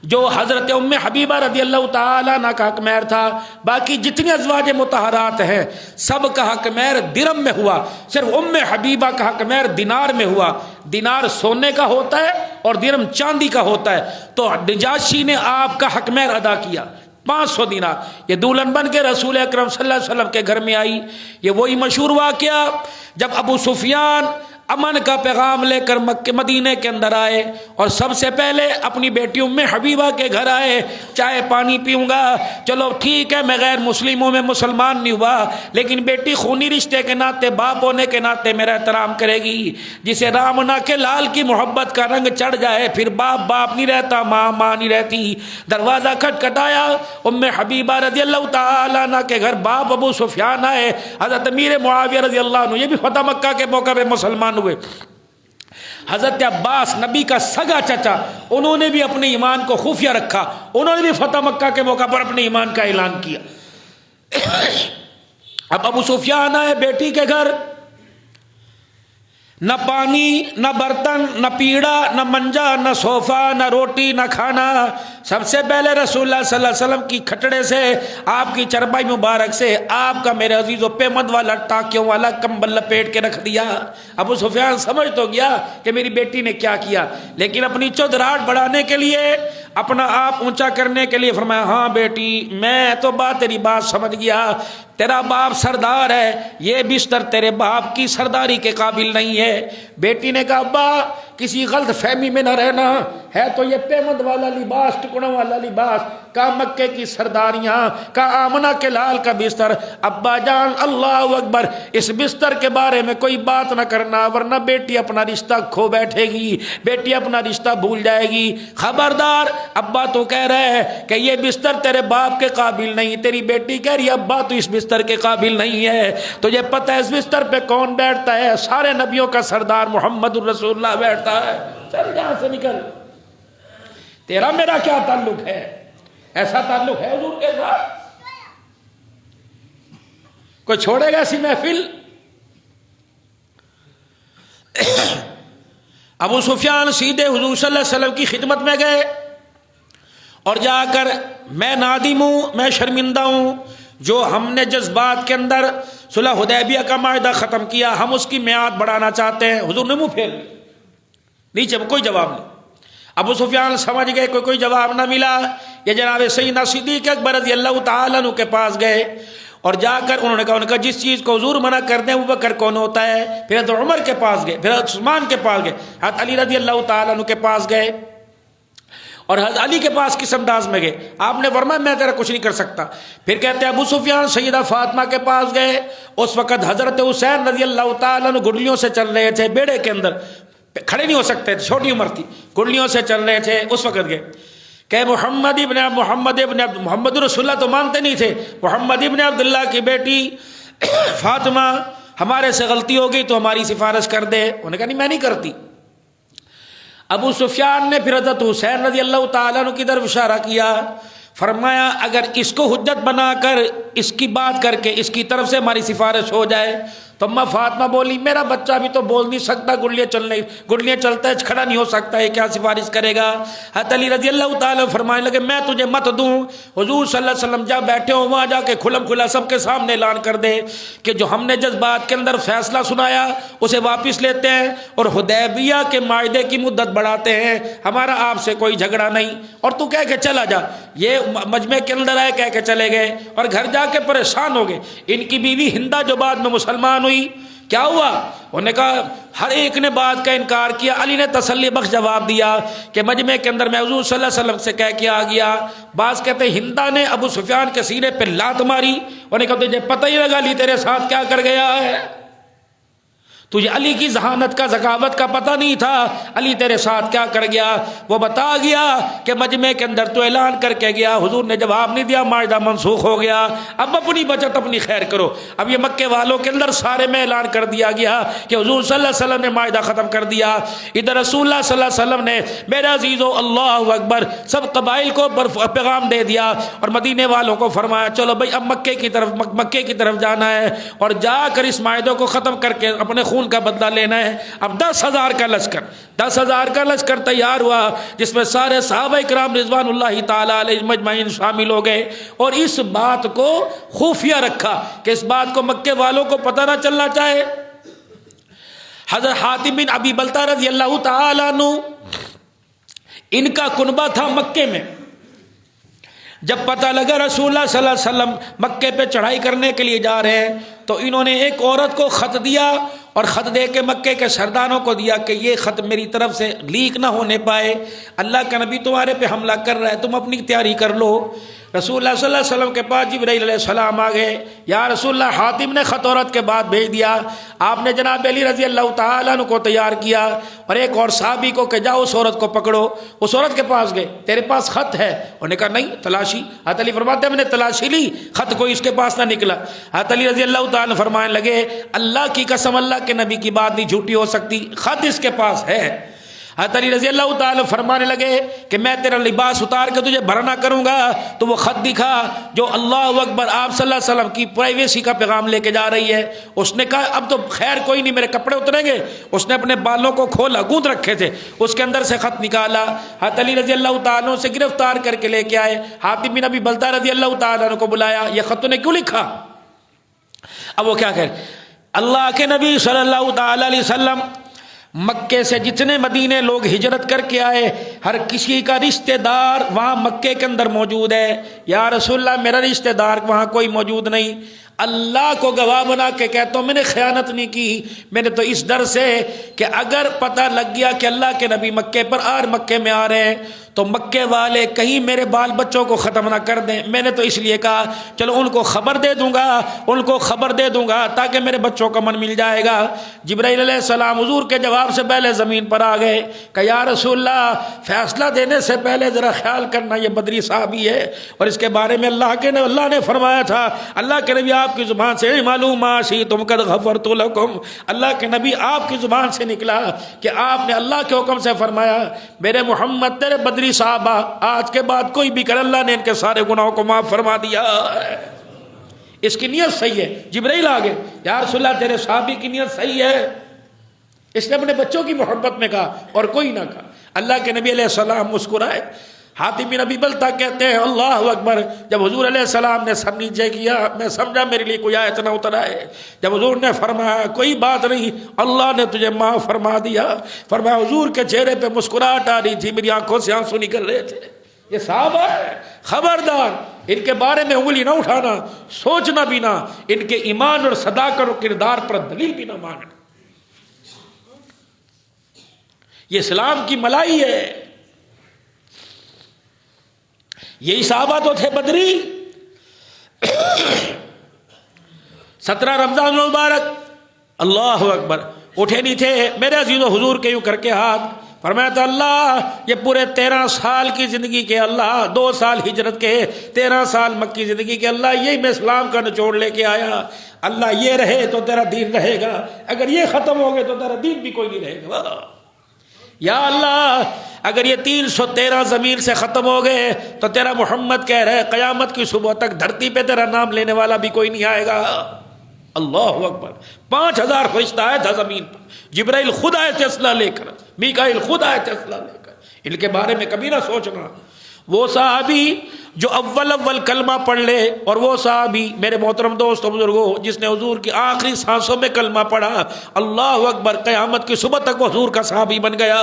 جو حضرت ام حبیبہ رضی اللہ تعالیٰ عنہ کا حق مہر تھا. باقی جتنی ازواج مطہرات ہیں سب کا حق مہر درم میں ہوا، صرف ام حبیبہ کا حق مہر دینار میں ہوا. دینار سونے کا ہوتا ہے اور درم چاندی کا ہوتا ہے. تو نجاشی نے آپ کا حق مہر ادا کیا 500 دینار. یہ دولہن بن کے رسول اکرم صلی اللہ علیہ وسلم کے گھر میں آئی. یہ وہی مشہور واقعہ جب ابو سفیان امن کا پیغام لے کر مکہ مدینے کے اندر آئے اور سب سے پہلے اپنی بیٹی ام حبیبہ کے گھر آئے. چائے پانی پیوں گا، چلو ٹھیک ہے میں غیر مسلموں میں مسلمان نہیں ہوا، لیکن بیٹی خونی رشتے کے ناطے باپ ہونے کے ناطے میرا احترام کرے گی. جسے رامنا کے لال کی محبت کا رنگ چڑھ جائے پھر باپ باپ نہیں رہتا، ماں ماں نہیں رہتی. دروازہ کھٹکھٹایا، ام حبیبہ رضی اللہ تعالیٰ عنہ کے گھر باپ ابو سفیان آئے. حضرت امیر معاویہ رضی اللہ عنہ یہ بھی فتح مکہ کے موقع پہ مسلمان ہوئے. حضرت عباس نبی کا سگا چچا، انہوں نے بھی اپنے ایمان کو خفیہ رکھا، انہوں نے بھی فتح مکہ کے موقع پر اپنے ایمان کا اعلان کیا. اب ابو سفیان آئے بیٹی کے گھر، نہ پانی نہ برتن نہ پیڑا نہ منجا نہ صوفہ نہ روٹی نہ کھانا. سب سے پہلے رسول اللہ صلی اللہ علیہ وسلم کی کھٹڑے سے، آپ کی چرپائی مبارک سے آپ کا میرے عزیزو پیمند والا ٹاکیوں والا کمبل لپیٹ کے رکھ دیا. ابو سفیان سمجھ تو گیا کہ میری بیٹی نے کیا کیا، لیکن اپنی چودراہٹ بڑھانے کے لیے، اپنا آپ اونچا کرنے کے لیے فرمایا ہاں بیٹی میں تو تیری بات سمجھ گیا، تیرا باپ سردار ہے، یہ بستر تیرے باپ کی سرداری کے قابل نہیں ہے. بیٹی نے کہا ابا کسی غلط فہمی میں نہ رہنا، ہے تو یہ پیمند والا لباس، ٹکڑوں والا لباس، کا مکے کی سرداریاں، کا آمنہ کے لال کا بستر. ابا جان اللہ اکبر، اس بستر کے بارے میں کوئی بات نہ کرنا ورنہ بیٹی اپنا رشتہ کھو بیٹھے گی، بیٹی اپنا رشتہ بھول جائے گی. خبردار، ابا تو کہہ رہے ہیں کہ یہ بستر تیرے باپ کے قابل نہیں، تیری بیٹی کہہ رہی ہے ابا تو اس بستر کے قابل نہیں ہے. تجھے پتہ ہے اس بستر پہ کون بیٹھتا ہے؟ سارے نبیوں کا سردار محمد الرسول اللہ بیٹھتا ہے. چل یہاں سے نکل، تیرا میرا کیا تعلق ہے؟ ایسا تعلق ہے حضور کے ساتھ؟ کوئی چھوڑے گا ایسی محفل؟ ابو سفیان سیدھے حضور صلی اللہ علیہ وسلم کی خدمت میں گئے اور جا کر میں نادم ہوں، میں شرمندہ ہوں، جو ہم نے جذبات کے اندر صلح حدیبیہ کا معاہدہ ختم کیا، ہم اس کی میعاد بڑھانا چاہتے ہیں. حضور نے منہ پھیر لیا، نیچے کوئی جواب نہیں. ابو سفیان سمجھ گئے کوئی جواب نہ ملا. یہ جناب سیدنا صدیق اکبر رضی اللہ تعالیٰ عنہ کے پاس گئے اور جا کر انہوں نے کہا جس چیز کو حضور منع کر دیں ابو بکر کون ہوتا ہے. پھر حضرت عمر کے پاس گئے، پھر حضرت عثمان کے پاس گئے، حضرت علی رضی اللہ تعالیٰ عنہ کے پاس گئے اور حضرت علی کے پاس کس انداز میں گئے؟ آپ نے فرمایا میں تیرا کچھ نہیں کر سکتا. پھر کہتے ہیں ابو سفیان سیدہ فاطمہ کے پاس گئے. اس وقت حضرت حسین رضی اللہ تعالیٰ عنہ گڈلیوں سے چل رہے تھے، بیڑے کے اندر کھڑے نہیں ہو سکتے تھے، چھوٹی عمر تھی، گڈلیوں سے چل رہے تھے. اس وقت گئے کہ محمد رسول اللہ تو مانتے نہیں تھے، محمد ابن عبداللہ کی بیٹی فاطمہ ہمارے سے غلطی ہو گئی تو ہماری سفارش کر دے. انہوں نے کہا نہیں میں نہیں کرتی. ابو سفیان نے پھر حضرت حسین رضی اللہ تعالیٰ عنہ کی طرف اشارہ کیا، فرمایا اگر اس کو حجت بنا کر اس کی بات کر کے اس کی طرف سے ہماری سفارش ہو جائے تو اما فاطمہ بولی میرا بچہ بھی تو بول نہیں سکتا، گڈلیاں چلتا ہے، کھڑا نہیں ہو سکتا ہے، کیا سفارش کرے گا؟ حضرت علی رضی اللہ تعالیٰ فرمانے لگے میں تجھے مت دوں. حضور صلی اللہ علیہ وسلم جہاں بیٹھے ہوں وہاں جا کے کھلم کھلا سب کے سامنے اعلان کر دے کہ جو ہم نے جذبات کے اندر فیصلہ سنایا اسے واپس لیتے ہیں اور حدیبیہ کے معاہدے کی مدت بڑھاتے ہیں، ہمارا آپ سے کوئی جھگڑا نہیں. اور تو کہہ کے چلا جا. یہ مجمع کے اندر آئے، کہہ کے چلے گئے اور گھر جا کے پریشان ہو گئے. ان کی بیوی ہندا جو بعد میں مسلمان ہوئی، کیا ہوا؟ انہوں نے کہا ہر ایک نے بات کا انکار کیا. علی نے تسلی بخش جواب دیا کہ مجمع کے اندر میں حضور صلی اللہ علیہ وسلم سے کہہ کے آ گیا. بعض کہتے ہیں ہندا نے ابو سفیان کے سینے پہ لات ماری. انہوں نے کہا تجھے پتہ ہی لگا علی تیرے ساتھ کیا کر گیا ہے؟ تجھے علی کی ذہانت کا ذکاوت کا پتہ نہیں تھا، علی تیرے ساتھ کیا کر گیا؟ وہ بتا گیا کہ مجمع کے اندر تو اعلان کر کے گیا، حضور نے جواب نہیں دیا، معاہدہ منسوخ ہو گیا، اب اپنی بچت اپنی خیر کرو. اب یہ مکے والوں کے اندر سارے میں اعلان کر دیا گیا کہ حضور صلی اللہ علیہ وسلم نے معاہدہ ختم کر دیا. ادھر رسول اللہ صلی اللہ علیہ وسلم نے میرے عزیزو اللہ اکبر سب قبائل کو پیغام دے دیا اور مدینے والوں کو فرمایا چلو بھائی اب مکے کی طرف جانا ہے اور جا کر اس معاہدے کو ختم کر کے اپنے خون کا بدلہ لینا ہے. اب 10,000 کا لشکر تیار ہوا جس میں سارے صحابہ کرام رضوان اللہ تعالی علیہ مجمعین شامل ہو گئے اور اس بات کو خفیہ رکھا کہ اس بات کو مکے والوں کو پتہ نہ چلنا چاہے. حضرت حاتم بن ابی بلتہ رضی اللہ تعالی عنہ ان کا کنبہ تھا مکے میں. جب پتہ لگا رسول اللہ صلی اللہ علیہ وسلم مکے پہ چڑھائی کرنے کے لیے جا رہے ہیں تو انہوں نے ایک عورت کو خط دیا اور خط دے کے مکے کے سرداروں کو دیا کہ یہ خط میری طرف سے لیک نہ ہونے پائے، اللہ کا نبی تمہارے پہ حملہ کر رہا ہے، تم اپنی تیاری کر لو. رسول اللہ صلی اللہ علیہ وسلم کے پاس جبرائیل علیہ السلام آ گئے. یا رسول اللہ حاتم نے خط عورت کے بعد بھیج دیا. آپ نے جناب علی رضی اللہ تعالیٰ عنہ کو تیار کیا اور ایک اور صحابی کو کہ جاؤ اس عورت کو پکڑو. اس عورت کے پاس گئے، تیرے پاس خط ہے؟ انہوں نے کہا نہیں. تلاشی. حضرت علی فرماتے ہیں میں نے تلاشی لی، خط کوئی اس کے پاس نہ نکلا. حضرت علی رضی اللہ تعالیٰ فرمانے لگے اللہ کی قسم اللہ کے نبی کی بات نہیں جھوٹی ہو سکتی، خط اس کے پاس ہے. حضرت علی رضی اللہ تعالیٰ فرمانے لگے کہ میں تیرا لباس اتار کے تجھے بھرنا کروں گا. تو وہ خط دکھا جو اللہ اکبر آپ صلی اللہ علیہ وسلم کی پرائیویسی کا پیغام لے کے جا رہی ہے. اس نے کہا اب تو خیر کوئی نہیں, میرے کپڑے اتریں گے. اس نے اپنے بالوں کو کھولا, گوندھ رکھے تھے, اس کے اندر سے خط نکالا. حضرت علی رضی اللہ تعالیٰ سے گرفتار کر کے لے کے آئے. حاتم بن ابی بلتہ رضی اللہ تعالیٰ کو بلایا, یہ خط نے کیوں لکھا؟ اب وہ کیا کہ اللہ کے نبی صلی اللہ تعالی علیہ وسلم مکے سے جتنے مدینے لوگ ہجرت کر کے آئے, ہر کسی کا رشتہ دار وہاں مکے کے اندر موجود ہے. یا رسول اللہ میرا رشتہ دار وہاں کوئی موجود نہیں. اللہ کو گواہ بنا کے کہتا ہوں میں نے خیانت نہیں کی. میں نے تو اس ڈر سے کہ اگر پتہ لگ گیا کہ اللہ کے نبی مکے پر مکے میں آ رہے ہیں تو مکے والے کہیں میرے بال بچوں کو ختم نہ کر دیں. میں نے تو اس لیے کہا چلو ان کو خبر دے دوں گا تاکہ میرے بچوں کا من مل جائے گا. جبرائیل علیہ السلام حضور کے جواب سے پہلے زمین پر آ گئے کہ یا رسول اللہ فیصلہ دینے سے پہلے ذرا خیال کرنا, یہ بدری صحابی ہے اور اس کے بارے میں اللہ نے فرمایا تھا, اللہ کے نبی آپ کی زبان سے معلوم آشی تم قد غفرت لکم, اللہ کے نبی آپ کی زبان سے نکلا کہ آپ نے اللہ کے حکم سے فرمایا میرے محمد تیرے بدری صحابہ آج کے بعد کوئی بھی کر, اللہ نے ان کے سارے گناہوں کو معاف فرما دیا. اس کی نیت صحیح ہے. جبرائیل آگے یا رسول اللہ تیرے صحابی کی نیت صحیح ہے. اس نے اپنے بچوں کی محبت میں کہا اور کوئی نہ کہا. اللہ کے نبی علیہ السلام مسکرائے. حاتم بن ابی بلتہ کہتے ہیں اللہ اکبر, جب حضور علیہ السلام نے سر نیچے کیا میں سمجھا میرے لیے کوئی آیت نہ اترا ہے. جب حضور نے فرمایا کوئی بات نہیں, اللہ نے تجھے معاف فرما دیا, فرمایا حضور کے چہرے پہ مسکراہٹ آ رہی تھی, میری آنکھوں سے آنسو نکل رہے تھے. یہ صحابہ ہے, خبردار ان کے بارے میں انگلی نہ اٹھانا, سوچنا بھی نہ, ان کے ایمان اور صداقت اور کردار پر دلیل بھی نہ مانگنا. یہ اسلام کی ملائی ہے. یہی صحابہ تو تھے بدری. 17 رمضان المبارک اللہ اکبر اٹھے نہیں تھے میرے عزیز و حضور کے یوں کر کے ہاتھ, فرمایا تو اللہ یہ پورے 13 سال کی زندگی کے, اللہ 2 سال ہجرت کے, 13 سال مکی زندگی کے, اللہ یہی میں اسلام کا نچوڑ لے کے آیا. اللہ یہ رہے تو تیرا دین رہے گا, اگر یہ ختم ہو گئے تو تیرا دین بھی کوئی نہیں رہے گا. یا اللہ اگر یہ 313 زمین سے ختم ہو گئے تو تیرا محمد کہہ رہے قیامت کی صبح تک دھرتی پہ تیرا نام لینے والا بھی کوئی نہیں آئے گا. اللہ اکبر. 5000 فرشتہ آئے تھا زمین پر, جبرائیل خود آئے تھے اسلحہ لے کر, میکائیل خود آئے تھے اسلحہ لے کر. ان کے بارے میں کبھی نہ سوچنا. وہ صحابی جو اول کلمہ پڑھ لے, اور وہ صحابی میرے محترم دوست و بزرگوں جس نے حضور کی آخری سانسوں میں کلمہ پڑھا, اللہ اکبر, قیامت کی صبح تک وہ حضور کا صحابی بن گیا.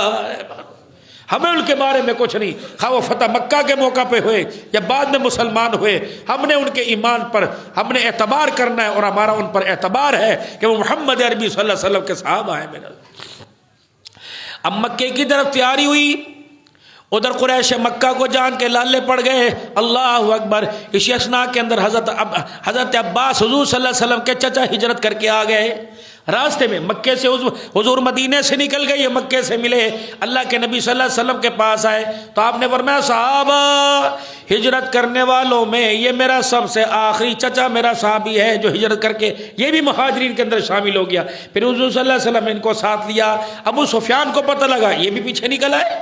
ہمیں ان کے بارے میں کچھ نہیں, خواہ وہ فتح مکہ کے موقع پہ ہوئے یا بعد میں مسلمان ہوئے, ہم نے ان کے ایمان پر ہم نے اعتبار کرنا ہے, اور ہمارا ان پر اعتبار ہے کہ وہ محمد عربی صلی اللہ علیہ وسلم کے صحابہ ہیں. میرا اب مکے کی طرف تیاری ہوئی, ادھر قریش مکہ کو جان کے لالے پڑ گئے. اللہ اکبر. اسی اسنا کے اندر حضرت عباس حضور صلی اللہ علیہ وسلم کے چچا ہجرت کر کے آ گئے. راستے میں مکے سے حضور مدینے سے نکل گئے, یہ مکے سے ملے, اللہ کے نبی صلی اللہ علیہ وسلم کے پاس آئے تو آپ نے فرمایا صحابہ ہجرت کرنے والوں میں یہ میرا سب سے آخری چچا میرا صحابی ہے جو ہجرت کر کے یہ بھی مہاجرین کے اندر شامل ہو گیا. پھر حضور صلی اللہ علیہ وسلم نے ان کو ساتھ لیا. ابو سفیان کو پتہ لگا یہ بھی پیچھے نکل آئے.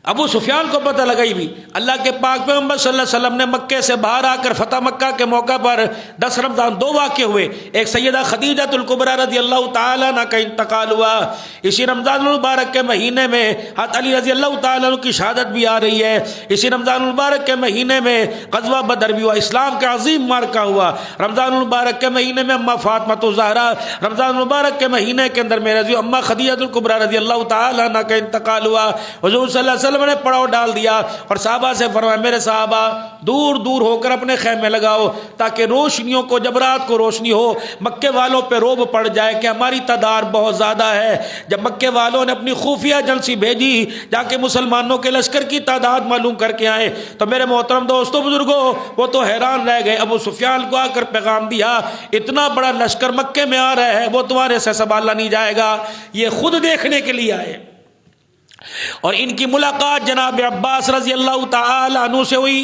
ابو سفیان کو پتہ لگائی بھی. اللہ کے پاک پیغمبر صلی اللہ علیہ وسلم نے مکے سے باہر آ کر فتح مکہ کے موقع پر 10 رمضان 2 واقعے ہوئے. ایک سیدہ خدیجہ الکبریٰ رضی اللہ تعالیٰ عنہ کا انتقال ہوا. اسی رمضان المبارک کے مہینے میں حضرت علی رضی اللہ تعالیٰ عنہ کی شہادت بھی آ رہی ہے. اسی رمضان المبارک کے مہینے میں غزوہ بدر بھی ہوا, اسلام کا عظیم مارکہ ہوا. رمضان المبارک کے مہینے میں اماں فاطمہ الزہرا, رمضان المبارک کے مہینے کے اندر میرے عزیز اماں خدیجہ الکبریٰ رضی اللہ تعالیٰ عنہ کا انتقال ہوا. حضور صلی اللہ علیہ وسلم نے پڑاؤ ڈال دیا اور صحابہ سے فرمایا میرے صحابہ دور دور ہو کر اپنے خیمے لگاؤ تاکہ روشنیوں کو جب رات کو روشنی ہو مکے والوں پہ روب پڑ جائے کہ ہماری تعداد بہت زیادہ ہے. جب مکے والوں نے اپنی خفیہ ایجنسی بھیجی جا کے مسلمانوں کے لشکر کی تعداد معلوم کر کے آئے تو میرے محترم دوستوں بزرگوں وہ تو حیران رہ گئے. ابو سفیان کو آ کر پیغام دیا اتنا بڑا لشکر مکے میں آ رہا ہے وہ تمہارے سے سنبھالا نہیں جائے گا. یہ خود دیکھنے کے لیے آئے اور ان کی ملاقات جناب عباس رضی اللہ تعالی عنہ سے ہوئی.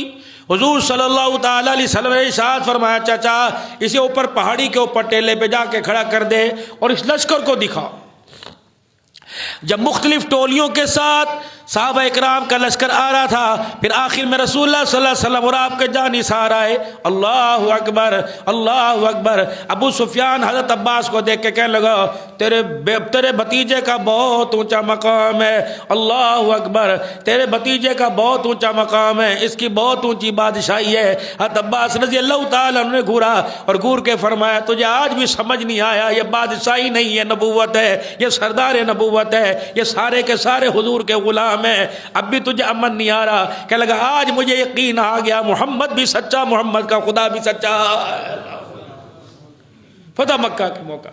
حضور صلی اللہ تعالی علیہ وسلم نے ارشاد فرمایا چچا اسے اوپر پہاڑی کے اوپر ٹیلے پہ جا کے کھڑا کر دے اور اس لشکر کو دکھاؤ. جب مختلف ٹولیوں کے ساتھ صحابہ اکرام کا لشکر آ رہا تھا، پھر آخر میں رسول اللہ صلی اللہ علیہ وسلم اور آپ کے جانثار آئے، اللہ اکبر اللہ اکبر۔ ابو سفیان حضرت عباس کو دیکھ کے کہنے لگا تیرے بھتیجے کا بہت اونچا مقام ہے، اللہ اکبر، تیرے بھتیجے کا بہت اونچا مقام ہے، اس کی بہت اونچی بادشاہی ہے۔ حضرت عباس رضی اللہ تعالیٰ عنہ نے گھورا اور گور کے فرمایا تجھے آج بھی سمجھ نہیں آیا، یہ بادشاہی نہیں ہے، نبوت ہے، یہ سردار نبوت ہے، یہ سارے کے سارے حضور کے غلام ہے، اب بھی تجھے امن نہیں آ رہا۔ کہنے لگا آج مجھے یقین آ گیا محمد بھی سچا، محمد کا خدا بھی سچا۔ فتح مکہ کے موقع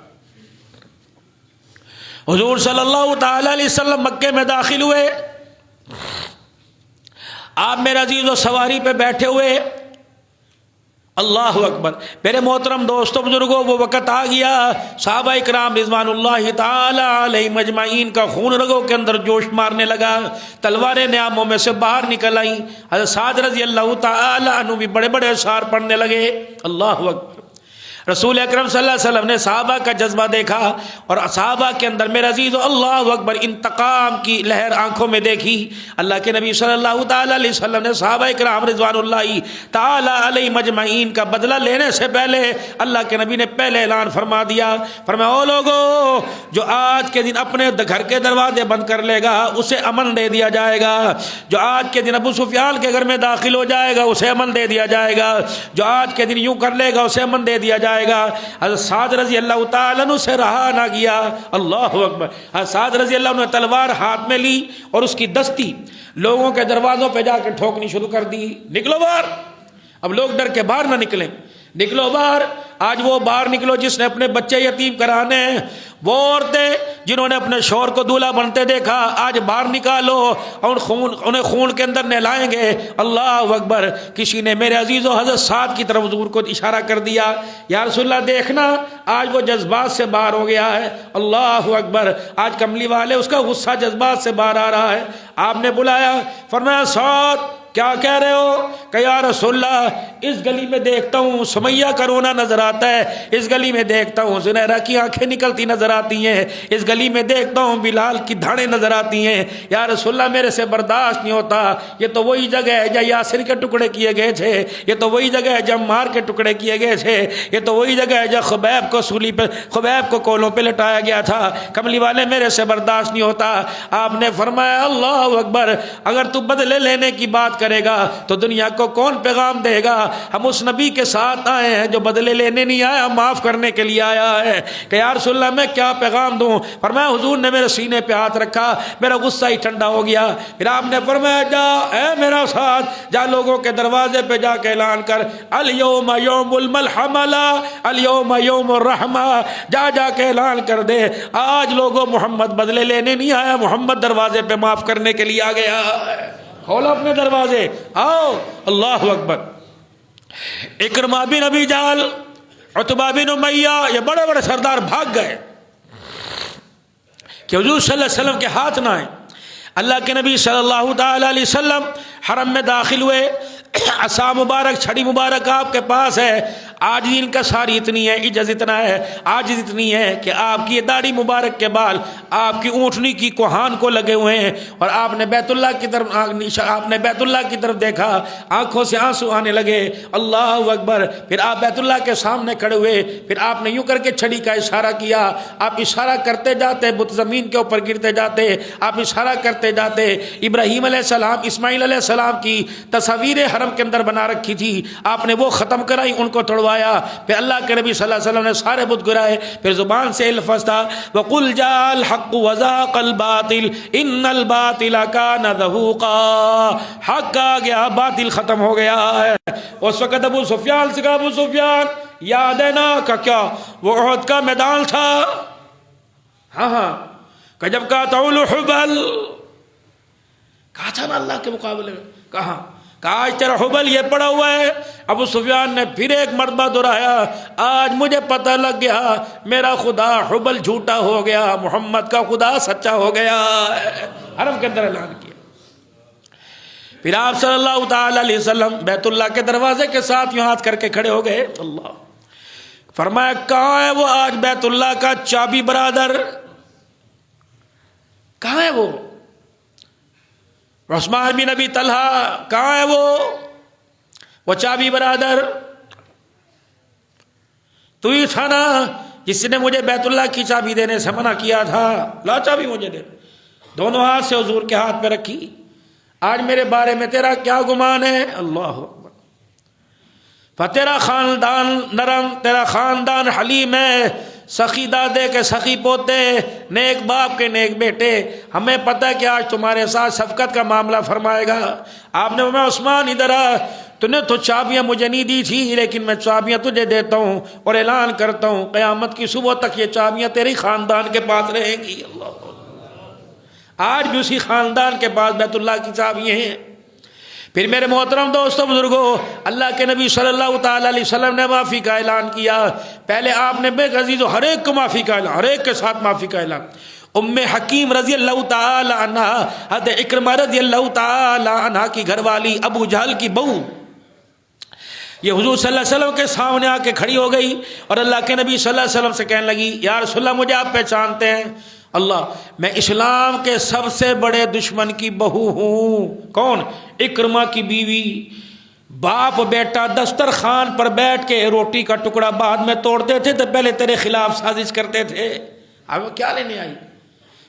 حضور صلی اللہ تعالی علیہ وسلم مکے میں داخل ہوئے، آپ میرے عزیز و سواری پہ بیٹھے ہوئے، اللہ اکبر۔ میرے محترم دوستوں بزرگوں، وہ وقت آ گیا صحابہ اکرام رضوان اللہ تعالی علیہم اجمعین کا خون رگوں کے اندر جوش مارنے لگا، تلواریں نیاموں میں سے باہر نکل آئیں۔ حضرت سعد رضی اللہ تعالی عنہ بھی بڑے بڑے اشعار پڑھنے لگے، اللہ اکبر۔ رسول اکرم صلی اللہ علیہ وسلم نے صحابہ کا جذبہ دیکھا اور صحابہ کے اندر میرے عزیز و اللہ اکبر انتقام کی لہر آنکھوں میں دیکھی۔ اللہ کے نبی صلی اللہ تعالی علیہ وسلم نے صحابہ اکرام رضوان اللہ تعالی علیہ مجمعین کا بدلہ لینے سے پہلے اللہ کے نبی نے پہلے اعلان فرما دیا، فرمایا او لوگو جو آج کے دن اپنے گھر کے دروازے بند کر لے گا اسے امن دے دیا جائے گا، جو آج کے دن ابو سفیان کے گھر میں داخل ہو جائے گا اسے امن دے دیا جائے گا، جو آج کے دن یوں کر لے گا اسے امن دے دیا جائے گا۔ حضرت سعد رضی اللہ تعالیٰ عنہ سے رہا نہ گیا، اللہ اکبر۔ حضرت سعد رضی اللہ عنہ نے تلوار ہاتھ میں لی اور اس کی دستی لوگوں کے دروازوں پہ جا کے ٹھوکنی شروع کر دی، نکلو باہر۔ اب لوگ ڈر کے باہر نہ نکلیں، نکلو باہر۔ آج وہ باہر نکلو جس نے اپنے بچے یتیم کرانے ہیں، وہ عورتیں جنہوں نے اپنے شوہر کو دولہا بنتے دیکھا آج باہر نکالو، اور انہیں خون کے اندر نہلائیں گے، اللہ اکبر۔ کسی نے میرے عزیز و حضرت سعد کی طرف حضور کو اشارہ کر دیا، یا رسول اللہ دیکھنا آج وہ جذبات سے باہر ہو گیا ہے، اللہ اکبر۔ آج کملی والے اس کا غصہ جذبات سے باہر آ رہا ہے۔ آپ نے بلایا، فرمایا سعد کیا کہہ رہے ہو؟ کہ یا رسول اللہ اس گلی میں دیکھتا ہوں سمیہ کا رونا نظر آتا ہے، اس گلی میں دیکھتا ہوں زنیرہ کی آنکھیں نکلتی نظر آتی ہیں، اس گلی میں دیکھتا ہوں بلال کی دھاڑیں نظر آتی ہیں، یا رسول اللہ میرے سے برداشت نہیں ہوتا۔ یہ تو وہی جگہ ہے جہاں یاسر کے ٹکڑے کیے گئے تھے، یہ تو وہی جگہ ہے جہاں عمار کے ٹکڑے کیے گئے تھے، یہ تو وہی جگہ ہے جہاں خبیب کو سولی پہ خبیب کو کولوں پہ لٹایا گیا تھا، کملی والے میرے سے برداشت نہیں ہوتا۔ آپ نے فرمایا اللہ اکبر، اگر تو بدلے لینے کی بات کرے گا تو دنیا کو کون پیغام دے گا؟ ہم اس نبی کے ساتھ آئے ہیں جو بدلے لینے نہیں آیا، معاف کرنے کے لیے آیا ہے۔ کہ یا رسول اللہ میں کیا پیغام دوں؟ فرمایا حضور نے میرے سینے پہ ہاتھ رکھا، میرا غصہ ہی ٹھنڈا ہو گیا۔ پھر آپ نے فرمایا جا اے میرا ساتھ، جا لوگوں کے دروازے پہ جا کے اعلان کر الیوم یوم الملحمہ الیوم یوم الرحمہ، جا جا کے اعلان کر دے آج لوگوں محمد بدلے لینے نہیں آیا، محمد دروازے پہ معاف کرنے کے لیے آ گیا ہے۔ کھولو اپنے دروازے، آؤ، اللہ اکبر۔ اکرمہ بن ابی جہل، عتبہ بن امیہ، یہ بڑے بڑے سردار بھاگ گئے کہ حضور صلی اللہ علیہ وسلم کے ہاتھ نہ آئیں۔ اللہ کے نبی صلی اللہ تعالی علیہ وسلم حرم میں داخل ہوئے، عصا مبارک چھڑی مبارک آپ کے پاس ہے، آج ان کا ساری اتنی ہے، عجز اتنا ہے، عاجز اتنی ہے کہ آپ کی داڑھی مبارک کے بال آپ کی اونٹنی کی کوہان کو لگے ہوئے ہیں، اور آپ نے بیت اللہ کی طرف دیکھا، آنکھوں سے آنسو آنے لگے، اللہ اکبر۔ پھر آپ بیت اللہ کے سامنے کھڑے ہوئے، پھر آپ نے یوں کر کے چھڑی کا اشارہ کیا، آپ اشارہ کرتے جاتے، بت زمین کے اوپر گرتے جاتے، آپ اشارہ کرتے جاتے۔ ابراہیم علیہ السلام، اسماعیل علیہ السلام کی تصاویر حرم کے اندر بنا رکھی تھی، آپ نے وہ ختم کرائی، ان کو توڑوایا۔ پھر اللہ کے نبی صلی اللہ علیہ وسلم نے سارے بت گرائے، پھر زبان سے الفاظ تھا وَقُلْ جَاءَ الْحَقُّ وَزَاقَ الْبَاطِلُ إِنَّ الْبَاطِلَ كَانَ زَهُوقًا، حق آ گیا، باطل ختم ہو گیا ہے۔ اس وقت ابو سفیان سے کہا ابو سفیان یاد ہے نا کہ کیا وہ احد کا میدان تھا؟ ہاں کہ جب کہا تعول حبل، کہا تھا نا اللہ کے مقابلے میں، کہا آج تیرا حبل یہ پڑا ہوا ہے۔ ابو سفیان نے پھر ایک مرتبہ دہرایا، آج مجھے پتہ لگ گیا میرا خدا حبل جھوٹا ہو گیا، محمد کا خدا سچا ہو گیا۔ حرم کے اندر اعلان کیا۔ پھر آپ صلی اللہ تعالی علیہ وسلم بیت اللہ کے دروازے کے ساتھ یوں ہاتھ کر کے کھڑے ہو گئے، اللہ فرمایا کہاں ہے وہ آج بیت اللہ کا چابی برادر؟ کہاں ہے وہ؟ عثمان بن ابی طلحہ کہاں ہے وہ چابی برادر؟ تو ہی تھا نا جس نے مجھے بیت اللہ کی چابی دینے سے منع کیا تھا، لا چابی مجھے دے۔ دونوں ہاتھ سے حضور کے ہاتھ پہ رکھی۔ آج میرے بارے میں تیرا کیا گمان ہے؟ اللہ اکبر۔ تیرا خاندان نرم، تیرا خاندان حلیم ہے، سخی دادے کے سخی پوتے، نیک باپ کے نیک بیٹے، ہمیں پتہ ہے کہ آج تمہارے ساتھ شفقت کا معاملہ فرمائے گا۔ آپ نے فرمایا عثمان ادھر آ، تو نے تو چابیاں مجھے نہیں دی تھی، لیکن میں چابیاں تجھے دیتا ہوں اور اعلان کرتا ہوں قیامت کی صبح تک یہ چابیاں تیری خاندان کے پاس رہیں گی۔ اللہ، آج بھی اسی خاندان کے پاس بیت اللہ کی چابیاں ہیں۔ پھر میرے محترم دوستو بزرگو، اللہ کے نبی صلی اللہ تعالی علیہ وسلم نے معافی کا اعلان کیا۔ پہلے آپ نے بے عزیزو ہر ایک کو معافی کا اعلان، ہر ایک کے ساتھ معافی کا اعلان۔ ام حکیم رضی اللہ تعالی عنہ، حضرت اکرمہ رضی اللہ تعالی عنہ کی گھر والی، ابو جہل کی بہو، یہ حضور صلی اللہ علیہ وسلم کے سامنے آ کے کھڑی ہو گئی اور اللہ کے نبی صلی اللہ علیہ وسلم سے کہنے لگی یا رسول اللہ مجھے آپ پہچانتے ہیں؟ اللہ، میں اسلام کے سب سے بڑے دشمن کی بہو ہوں۔ کون؟ اکرمہ کی بیوی۔ باپ بیٹا دسترخوان پر بیٹھ کے روٹی کا ٹکڑا بعد میں توڑتے تھے تو پہلے تیرے خلاف سازش کرتے تھے۔ اب وہ کیا لینے آئی؟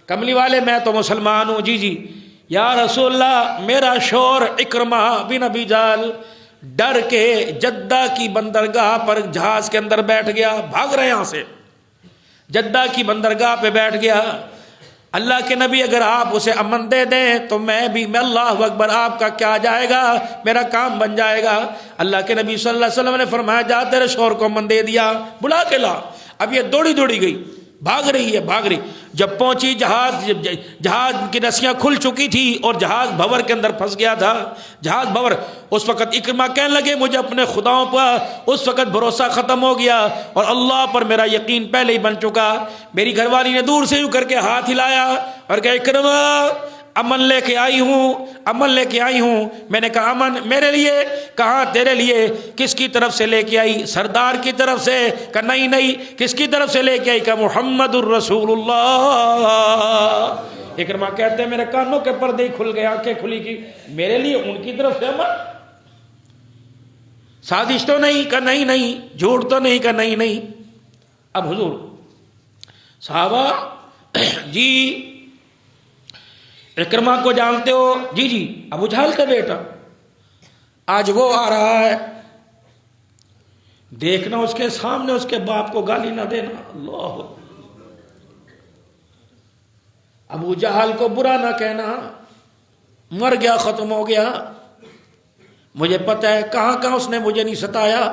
کملی والے میں تو مسلمان ہوں۔ جی یا رسول اللہ، میرا شور اکرمہ بن ابی جہل ڈر کے جدہ کی بندرگاہ پر جہاز کے اندر بیٹھ گیا، بھاگ رہے یہاں سے، جدہ کی بندرگاہ پہ بیٹھ گیا۔ اللہ کے نبی اگر آپ اسے امن دے دیں تو میں اللہ اکبر، آپ کا کیا جائے گا، میرا کام بن جائے گا۔ اللہ کے نبی صلی اللہ علیہ وسلم نے فرمایا جا تیرے شوہر کو امن دے دیا، بلا کے لا۔ اب یہ دوڑی گئی، بھاگ رہی ہے۔ جب پہنچی جہاز کی رسیاں کھل چکی تھی اور جہاز بھور کے اندر پھنس گیا تھا، جہاز بھور۔ اس وقت اکرمہ کہنے لگے مجھے اپنے خداؤں پر اس وقت بھروسہ ختم ہو گیا اور اللہ پر میرا یقین پہلے ہی بن چکا۔ میری گھر والی نے دور سے یوں کر کے ہاتھ ہلایا اور کہا اکرمہ امن لے کے آئی ہوں۔ میں نے کہا امن میرے لیے؟ کہاں تیرے لیے؟ کس کی طرف سے لے کے آئی؟ سردار کی طرف سے؟ کہا نہیں۔ کس کی طرف سے لے کے آئی؟ کہا محمد الرسول اللہ۔ اکرمہ کہتے ہیں میرے کانوں کے پردے ہی کھل گئے، آنکھیں کھلی کی میرے لیے ان کی طرف سے امن؟ سازش تو نہیں؟ کہا نہیں۔ جھوٹ تو نہیں؟ کہا نہیں۔ اب حضور صحابہ جی اکرمہ کو جانتے ہو؟ جی ابو جہل کا بیٹا، آج وہ آ رہا ہے، دیکھنا اس کے سامنے اس کے باپ کو گالی نہ دینا۔ اللہ، ابو جہل کو برا نہ کہنا، مر گیا، ختم ہو گیا۔ مجھے پتہ ہے کہاں اس نے مجھے نہیں ستایا،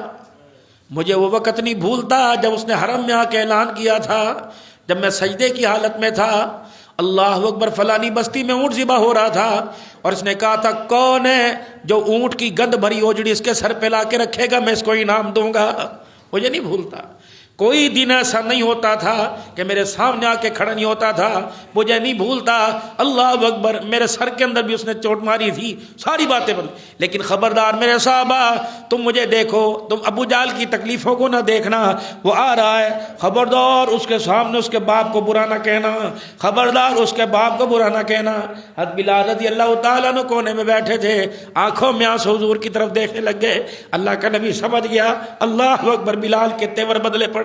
مجھے وہ وقت نہیں بھولتا جب اس نے حرم میں آ کے اعلان کیا تھا، جب میں سجدے کی حالت میں تھا، اللہ اکبر، فلانی بستی میں اونٹ ذبح ہو رہا تھا اور اس نے کہا تھا کون ہے جو اونٹ کی گند بھری اوجڑی اس کے سر پہ لا کے رکھے گا، میں اس کو انعام دوں گا۔ مجھے نہیں بھولتا، کوئی دن ایسا نہیں ہوتا تھا کہ میرے سامنے آ کے کھڑا نہیں ہوتا تھا، مجھے نہیں بھولتا۔ اللہ اکبر، میرے سر کے اندر بھی اس نے چوٹ ماری تھی، ساری باتیں بن، لیکن خبردار میرے صحابہ، تم مجھے دیکھو، تم ابو جہل کی تکلیفوں کو نہ دیکھنا، وہ آ رہا ہے، خبردار اس کے سامنے اس کے باپ کو برا نہ کہنا، خبردار اس کے باپ کو برا نہ کہنا۔ حضرت بلال رضی اللہ تعالیٰ عنہ کونے میں بیٹھے تھے، آنکھوں میں آنسو حضور کی طرف دیکھنے لگ گئے۔ اللہ کا نبی سمجھ گیا، اللہ اکبر، بلال کے تیور بدلے پڑے۔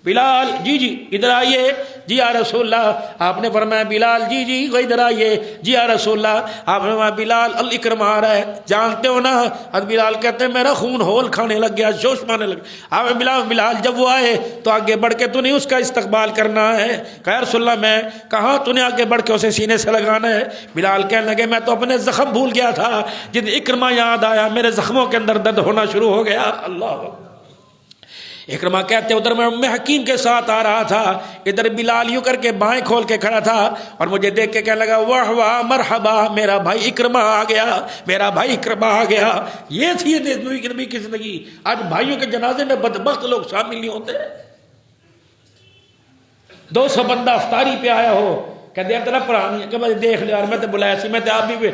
بلال جی ادھر آئیے، جی یا رسول اللہ۔ آپ نے فرمایا بلال جی ادھر آئیے، جی یا رسول اللہ۔ آپ نے فرمایا بلال اکرمہ آ رہا ہے، جانتے ہو نا؟ حضرت بلال کہتے ہیں میرا خون ہول کھانے لگ گیا، جوش مانے لگ گیا۔ آپ نے بلال جب وہ آئے تو آگے بڑھ کے تو نہیں اس کا استقبال کرنا ہے؟ کہا یا رسول اللہ میں کہاں، تو نے آگے بڑھ کے اسے سینے سے لگانا ہے؟ بلال کہنے لگے میں تو اپنے زخم بھول گیا تھا، جن اکرمہ یاد آیا میرے زخموں کے اندر درد ہونا شروع ہو گیا۔ اللہ، اکرمہ کہتے ادھر میں ام حکیم کے ساتھ آ رہا تھا، ادھر بلال یوں کر کے بائیں کھول کے کھڑا تھا اور مجھے دیکھ کے کہنے لگا واہ واہ مرحبا، میرا بھائی اکرمہ آ گیا، میرا بھائی اکرمہ آ گیا۔ یہ تھی نبی کی زندگی۔ آج بھائیوں کے جنازے میں بدبخت لوگ شامل نہیں ہوتے۔ 200 بندہ افطاری پہ آیا ہو، کہتے ہیں طرف پرانی ہے کہ میں دیکھ لیا، میں تو بلایا سی، میں تو آپ بھی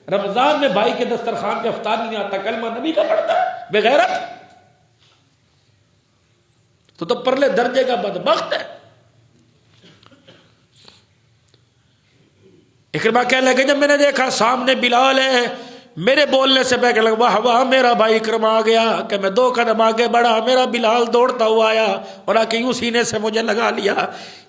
رمضان میں بھائی کے دسترخوان پہ افطاری نہیں آتا، کلمہ نبی کا پڑھتا ہے، بے غیرت، تو پرلے درجے کا بدبخت ہے۔ اکرمہ کہنے لگے جب میں نے دیکھا سامنے بلال ہے، میرے بولنے سے پہلے لگا واہ واہ میرا بھائی اکرمہ آ گیا، کہ میں 2 قدم آگے بڑھا، میرا بلال دوڑتا ہوا آیا اور آ کے یوں سینے سے مجھے لگا لیا۔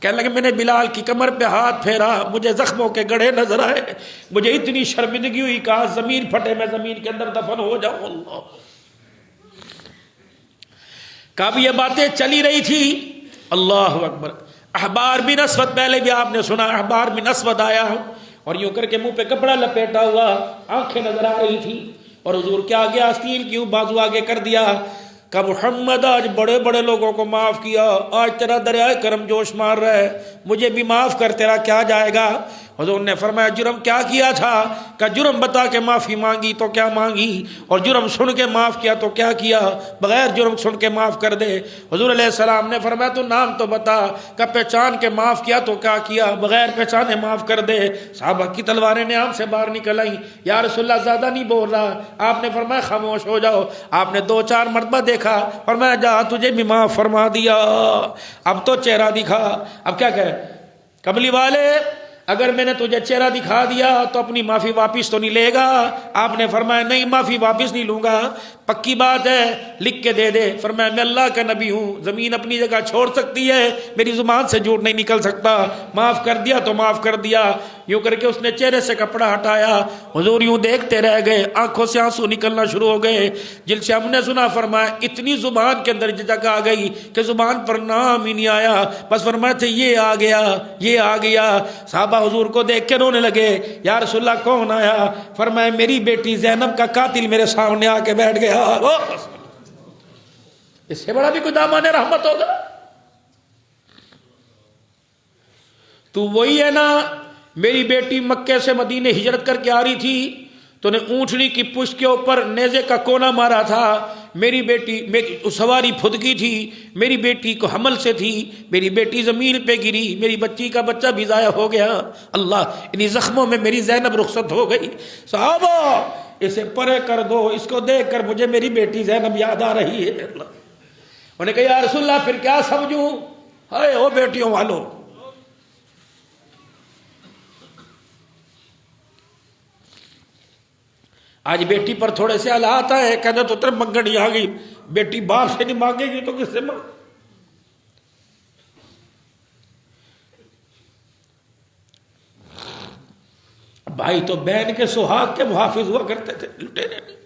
کہنے لگے میں نے بلال کی کمر پہ ہاتھ پھیرا، مجھے زخموں کے گڑھے نظر آئے، مجھے اتنی شرمندگی ہوئی، کہا زمین پھٹے میں زمین کے اندر دفن ہو جاؤں۔ اللہ کب یہ باتیں چلی رہی تھی؟ اللہ اکبر۔ احبار بن اسود، پہلے بھی آپ نے سنا، احبار بن اسود آیا اور یوں کر کے منہ پہ کپڑا لپیٹا ہوا، آنکھیں نظر آ رہی تھی، اور حضور کے آگے آستین کیوں بازو آگے کر دیا، کہ محمد آج بڑے بڑے لوگوں کو معاف کیا، آج تیرا دریائے کرم جوش مار رہا ہے، مجھے بھی معاف کر، تیرا کیا جائے گا؟ حضور نے فرمایا جرم کیا کیا تھا؟ کہ جرم بتا کے معافی مانگی تو کیا مانگی، اور جرم سن کے معاف کیا تو کیا کیا، بغیر جرم سن کے معاف کر دے۔ حضور علیہ السلام نے فرمایا تو نام تو بتا، کہ پہچان کے معاف کیا تو کیا کیا، بغیر پہچانے معاف کر دے۔ صحابہ کی تلواریں نیام سے باہر نکل آئیں، یا رسول اللہ زیادہ نہیں بول رہا۔ آپ نے فرمایا خاموش ہو جاؤ۔ آپ نے 2-4 مرتبہ دیکھا، فرمایا جا تجھے بھی معاف فرما دیا، اب تو چہرہ دکھا۔ اب کیا کہے کملی والے، اگر میں نے تجھے چہرہ دکھا دیا تو اپنی معافی واپس تو نہیں لے گا؟ آپ نے فرمایا نہیں، معافی واپس نہیں لوں گا، پکی بات ہے، لکھ کے دے دے۔ فرمایا میں اللہ کا نبی ہوں، زمین اپنی جگہ چھوڑ سکتی ہے، میری زبان سے جھوٹ نہیں نکل سکتا، معاف کر دیا تو معاف کر دیا۔ یوں کر کے اس نے چہرے سے کپڑا ہٹایا، حضور یوں دیکھتے رہ گئے، آنکھوں سے آنسو نکلنا شروع ہو گئے۔ جن سے ہم نے سنا، فرمایا اتنی زبان کے اندر جگہ آ گئی کہ زبان پر نام ہی نہیں آیا، بس فرمایا تھے یہ آ گیا، یہ آ گیا۔ صحابہ حضور کو دیکھ کے رونے لگے، یا رسول اللہ کون آیا؟ فرمایا میری بیٹی زینب کا قاتل میرے سامنے آ کے بیٹھ گیا۔ اس سے بڑا بھی کوئی دامان رحمت ہوگا؟ تو وہی ہے نا، میری بیٹی مکے سے مدینے ہجرت کر کے آ رہی تھی، تو نے اونٹنی کی پشت کے اوپر نیزے کا کونا مارا تھا، میری بیٹی سواری پھدکی تھی، میری بیٹی کو حمل سے تھی، میری بیٹی زمین پہ گری، میری بچی کا بچہ بھی ضائع ہو گیا، اللہ انہی زخموں میں میری زینب رخصت ہو گئی۔ صحابہ اسے پرے کر دو، اس کو دیکھ کر مجھے میری بیٹی زینب یاد آ رہی ہے۔ اللہ انہوں نے کہا یا رسول اللہ پھر کیا سمجھوں؟ ہائے او بیٹیوں والو، آج بیٹی پر تھوڑے سے حالات آئے، کہتے تو تر منگنی آ گئی، بیٹی باپ سے نہیں مانگے گی تو کس سے مانگے؟ بھائی تو بہن کے سہاگ کے محافظ ہوا کرتے تھے، لٹیرے نہیں۔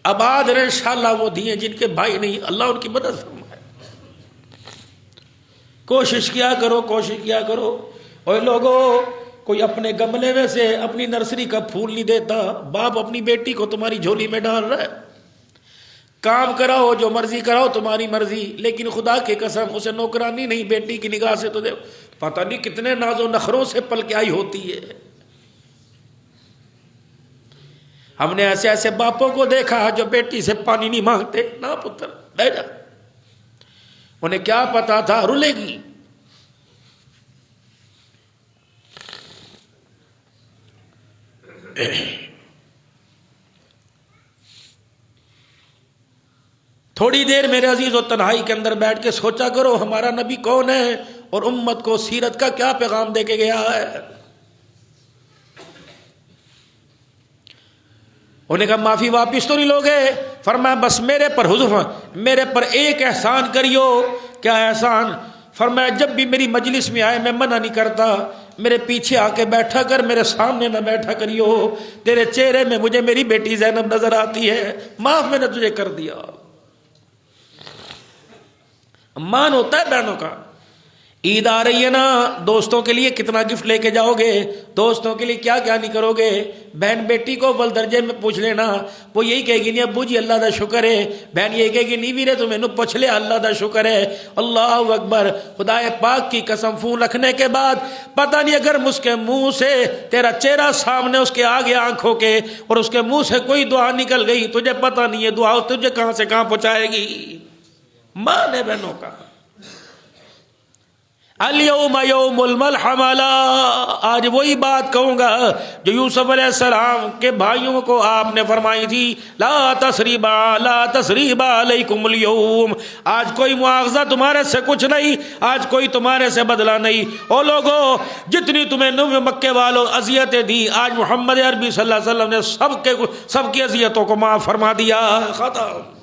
آباد رہے انشاءاللہ وہ دیے جن کے بھائی نہیں، اللہ ان کی مدد فرمائے۔ کوشش کیا کرو، کوشش کیا کرو۔ اور لوگوں، کوئی اپنے گملے میں سے اپنی نرسری کا پھول نہیں دیتا، باپ اپنی بیٹی کو تمہاری جھولی میں ڈال رہا ہے۔ کام کراؤ، جو مرضی کراؤ، تمہاری مرضی، لیکن خدا کی قسم اسے نوکرانی نہیں، بیٹی کی نگاہ سے تو دے، پتہ نہیں کتنے ناز و نخروں سے پل کے آئی ہوتی ہے۔ ہم نے ایسے ایسے باپوں کو دیکھا جو بیٹی سے پانی نہیں مانگتے، نہ پتر بہ جا، انہیں کیا پتا تھا رلے گی۔ تھوڑی دیر میرے عزیز و تنہائی کے اندر بیٹھ کے سوچا کرو ہمارا نبی کون ہے اور امت کو سیرت کا کیا پیغام دے کے گیا ہے۔ انہوں نے کہا معافی واپس تو نہیں لوگے؟ فرمایا بس میرے پر حضور میرے پر ایک احسان کریو۔ کیا احسان؟ فرمایا جب بھی میری مجلس میں آئے میں منع نہیں کرتا، میرے پیچھے آ کے بیٹھا کر، میرے سامنے نہ بیٹھا کریو، تیرے چہرے میں مجھے میری بیٹی زینب نظر آتی ہے، معاف میں نے تجھے کر دیا۔ مان ہوتا ہے بہنوں کا۔ عید آ رہی ہے نا، دوستوں کے لیے کتنا گفٹ لے کے جاؤ گے، دوستوں کے لیے کیا کیا نہیں کرو گے۔ بہن بیٹی کو اول درجے میں پوچھ لینا، وہ یہی کہے گی نہیں ابو جی اللہ دا شکر ہے، بہن یہ کہے گی نہیں ویرے تمہیں نو پوچھ لے اللہ دا شکر ہے۔ اللہ اکبر، خدا پاک کی قسم فون رکھنے کے بعد پتہ نہیں اگر اس کے منہ سے تیرا چہرہ سامنے اس کے آگے آنکھوں کے اور اس کے منہ سے کوئی دعا نکل گئی، تجھے پتہ نہیں ہے دعا تجھے کہاں سے کہاں پہنچائے گی۔ ماں نے بہنوں کا الیوم یوم الملحمہ، آج وہی بات کہوں گا جو یوسف علیہ السلام کے بھائیوں کو آپ نے فرمائی تھی، لا تثریب علیکم اليوم، آج کوئی مواخذہ تمہارے سے کچھ نہیں، آج کوئی تمہارے سے بدلہ نہیں۔ او لوگو، جتنی تمہیں نو مکے والوں اذیتیں دی، آج محمد عربی صلی اللہ علیہ وسلم نے سب کی اذیتوں کو معاف فرما دیا، ختم۔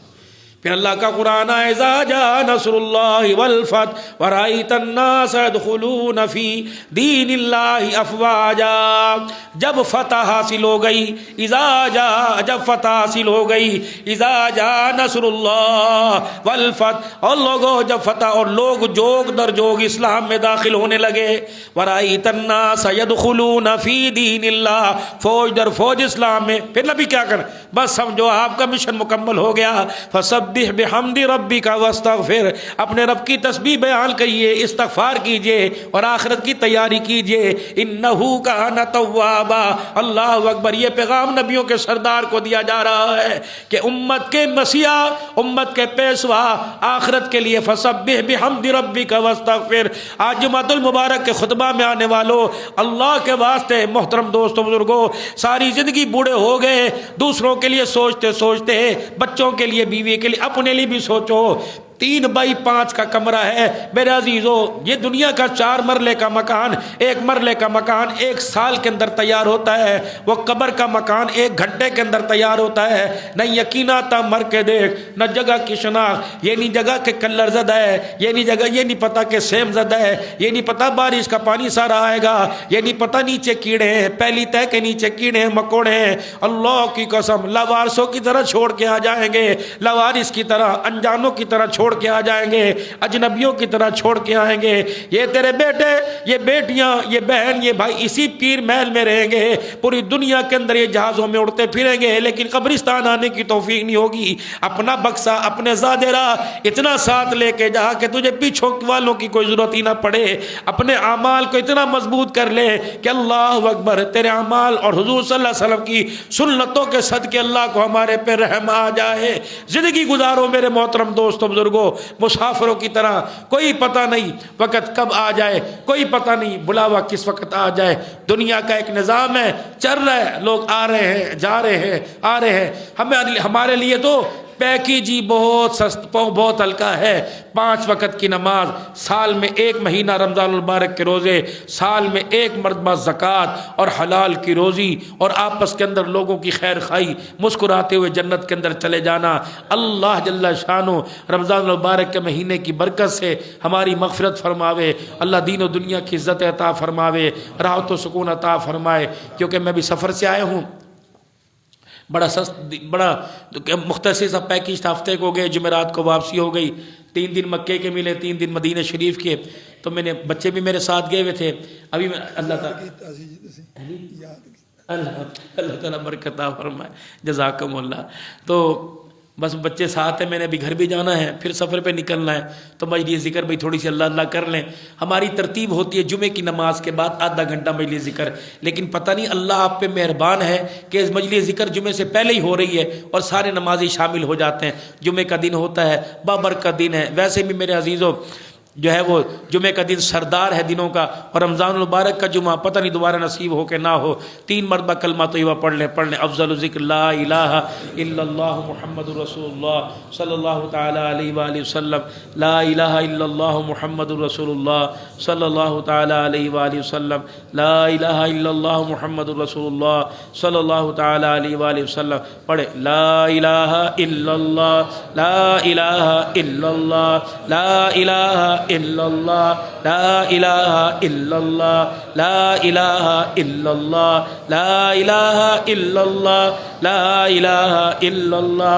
پھر اللہ کا قرآن ہے، اذا جاء نصر اللہ والفتح ورأیت الناس يدخلون فی دین اللہ افواجا، جب فتح حاصل ہو گئی، جب فتح حاصل ہو گئی، اذا جاء نصر اللہ والفتح، اور لوگوں جب فتح اور لوگ جوگ در جوگ اسلام میں داخل ہونے لگے، ورأیت الناس يدخلون فی دین اللہ، فوج در فوج اسلام میں، پھر نبی کیا کر، بس سمجھو آپ کا مشن مکمل ہو گیا، فسبح بحمد ربک واستغفر، اپنے رب کی تسبیح بیان کریے، استغفار کیجئے اور آخرت کی تیاری کیجئے، انہ کان توابا، اللہ اکبر۔ یہ پیغام نبیوں کے سردار کو دیا جا رہا ہے کہ امت کے مسیح، امت کے پیشوا، آخرت کے لیے فسبح بحمد ربک واستغفر۔ آج جمعۃ المبارک کے خطبہ میں آنے والوں، اللہ کے واسطے محترم دوستوں بزرگوں، ساری زندگی بوڑھے ہو گئے، دوسروں کے لیے سوچتے سوچتے، بچوں کے لیے، بیوی کے لیے، اپنے لیے بھی سوچو۔ 3x5 کا کمرہ ہے میرے عزیزو، یہ دنیا کا 4 مرلے کا مکان، 1 مرلے کا مکان 1 سال کے اندر تیار ہوتا ہے، وہ قبر کا مکان 1 گھنٹے کے اندر تیار ہوتا ہے۔ نہ یقین آتا مر کے دیکھ، نہ جگہ کی شناخت، یہ نہیں جگہ کے کلر زدہ ہے، یہ نہیں جگہ، یہ نہیں پتا کہ سیم زدہ ہے، یہ نہیں پتا بارش کا پانی سارا آئے گا، یہ نہیں پتا نیچے کیڑے ہیں، پہلی تہ کے نیچے کیڑے ہیں، مکوڑے ہیں۔ اللہ کی قسم، لاوارثوں کی طرح چھوڑ کے آ جائیں گے، لاوارث کی طرح، انجانوں کی طرح چھوڑ کے آ جائیں گے، اجنبیوں کی طرح چھوڑ کے آئیں گے۔ یہ تیرے بیٹے، یہ بیٹیاں، یہ بہن، یہ بھائی اسی پیر محل میں رہیں گے، پوری دنیا کے اندر یہ جہازوں میں اڑتے پھریں گے، لیکن قبرستان آنے کی توفیق نہیں ہوگی۔ اپنا بکسا، اپنے زادرہ اتنا ساتھ لے کے جا کہ تجھے پیچھوں والوں کی کوئی ضرورت ہی نہ پڑے، اپنے اعمال کو اتنا مضبوط کر لے کہ اللہ اکبر، تیرے اعمال اور حضور صلی اللہ علیہ وسلم کی سنتوں کے صدقے اللہ کو ہمارے پہ رحم آ جائے۔ زندگی گزارو میرے محترم دوستوں بزرگوں، مسافروں کی طرح، کوئی پتہ نہیں وقت کب آ جائے، کوئی پتہ نہیں بلاوا کس وقت آ جائے۔ دنیا کا ایک نظام ہے، چل رہا ہے، لوگ آ رہے ہیں، جا رہے ہیں، آ رہے ہیں۔ ہمارے لیے تو پیکیج ہی بہت سست، بہت ہلکا ہے۔ 5 وقت کی نماز، سال میں 1 مہینہ رمضان المبارک کے روزے، سال میں 1 مرتبہ زکوٰۃ اور حلال کی روزی، اور آپس کے اندر لوگوں کی خیر خواہی، مسکراتے ہوئے جنت کے اندر چلے جانا۔ اللہ جل شانہ رمضان المبارک کے مہینے کی برکت سے ہماری مغفرت فرماوے، اللہ دین و دنیا کی عزت عطا فرماوے، راحت و سکون عطا فرمائے۔ کیونکہ میں بھی سفر سے آیا ہوں، بڑا مختصر سا پیکیج تھا، ہفتے کو گئے، جمعرات کو واپسی ہو گئی، 3 دن مکے کے ملے، 3 دن مدینہ شریف کے، تو میں نے بچے بھی میرے ساتھ گئے ہوئے تھے۔ ابھی میں اللہ تعالیٰ برکت عطا فرمائے، جزاکم اللہ۔ تو بس بچے ساتھ ہیں، میں نے ابھی گھر بھی جانا ہے، پھر سفر پہ نکلنا ہے، تو مجلس ذکر بھائی تھوڑی سی اللہ اللہ کر لیں۔ ہماری ترتیب ہوتی ہے جمعے کی نماز کے بعد آدھا گھنٹہ مجلس ذکر، لیکن پتہ نہیں اللہ آپ پہ مہربان ہے کہ اس مجلس ذکر جمعے سے پہلے ہی ہو رہی ہے اور سارے نمازی شامل ہو جاتے ہیں۔ جمعے کا دن ہوتا ہے، بابرکت دن ہے۔ ویسے بھی میرے عزیزوں جو ہے وہ جمعے کا دن سردار ہے دنوں کا، اور رمضان المبارک کا جمعہ پتہ نہیں دوبارہ نصیب ہو کہ نہ ہو۔ 3 مرتبہ کلمہ طیبہ پڑھ لیں۔ افضل ذکر لا الہ الا اللہ محمد رسول اللہ صلی اللہ تعالی علیہ وآلہ وسلم، لا الہ الا اللہ محمد رسول اللہ صلی اللہ تعالی علیہ وآلہ وسلم، لا الہ الا اللہ محمد رسول اللہ صلی اللہ تعالی علیہ وآلہ وسلم۔ پڑھے لا الہ الا اللہ، لا الہ الا اللہ، لا الہ الا اللہ، لا الہ الا اللہ، لا الہ الا اللہ، لا الہ الا اللہ، لا الہ الا اللہ،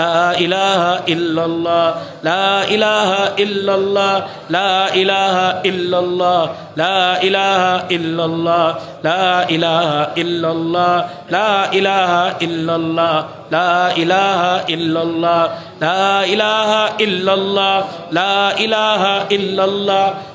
لا الہ الا اللہ، لا الہ الا اللہ، لا الہ الا اللہ، لا الہ الا اللہ، لا الہ الا اللہ، لا الہ الا اللہ، لا الہ الا اللہ، لا الہ الا اللہ، لا الہ الا اللہ،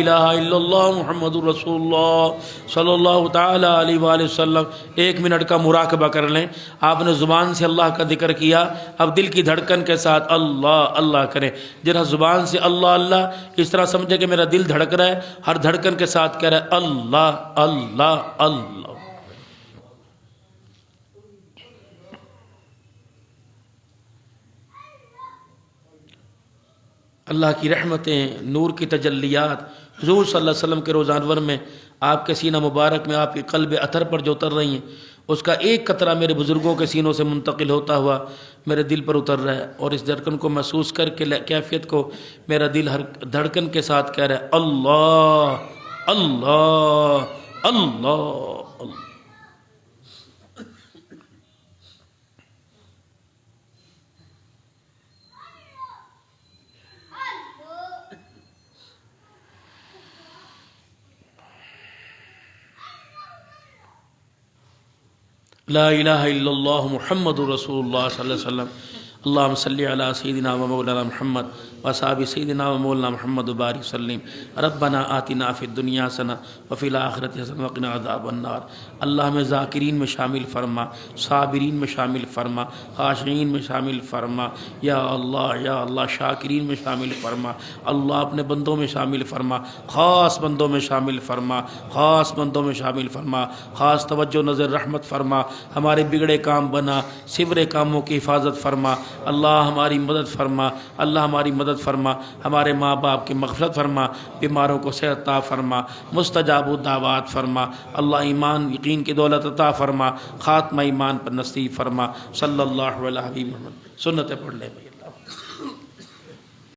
الہ الا اللہ محمد رسول اللہ صلی اللہ تعالی علیہ وآلہ وسلم۔ 1 منٹ کا مراقبہ کر لیں۔ آپ نے زبان سے اللہ کا ذکر کیا، اب دل کی دھڑکن کے ساتھ اللہ اللہ کریں۔ جرا زبان سے اللہ اللہ اس طرح سمجھے کہ میرا دل دھڑک رہا ہے، ہر دھڑکن کے ساتھ کہہ رہا ہے اللہ اللہ اللہ۔ اللہ کی رحمتیں، نور کی تجلیات حضور صلی اللہ علیہ وسلم کے روزہ انور میں آپ کے سینہ مبارک میں، آپ کے قلب اطہر پر جو اتر رہی ہیں، اس کا ایک قطرہ میرے بزرگوں کے سینوں سے منتقل ہوتا ہوا میرے دل پر اتر رہا ہے، اور اس دھڑکن کو محسوس کر کے کیفیت کو میرا دل ہر دھڑکن کے ساتھ کہہ رہا ہے اللہ اللہ اللہ اللہ۔ لا الہ الا اللہ محمد رسول اللہ صلی اللہ علیہ وسلم۔ اللہم صلی علی سیدنا و مولانا محمد وصحابہ سیدنا و مولانا محمد وبارک وسلم۔ ربنا آتنا فی الدنیا حسنہ وفی الآخرۃ حسنہ وقنا عذاب النار۔ اللہ ہمیں ذاکرین میں شامل فرما، صابرین میں شامل فرما، خاشعین میں شامل فرما، یا اللہ شاکرین میں شامل فرما۔ اللہ اپنے بندوں میں شامل فرما، خاص بندوں میں شامل فرما، خاص بندوں میں شامل فرما، خاص توجہ نظر رحمت فرما، ہمارے بگڑے کام بنا، سورے کاموں کی حفاظت فرما۔ اللہ ہماری مدد فرما، اللہ ہماری مدد فرما، ہمارے ماں باپ کی مغفرت فرما، بیماروں کو صحت عطا فرما، مستجاب الدعوات فرما۔ اللہ ایمان یقین کی دولت عطا فرما، خاتمہ ایمان پر نصیب فرما۔ صلی اللہ علیہ وسلم۔ سنتیں پڑھ لیں بھائی۔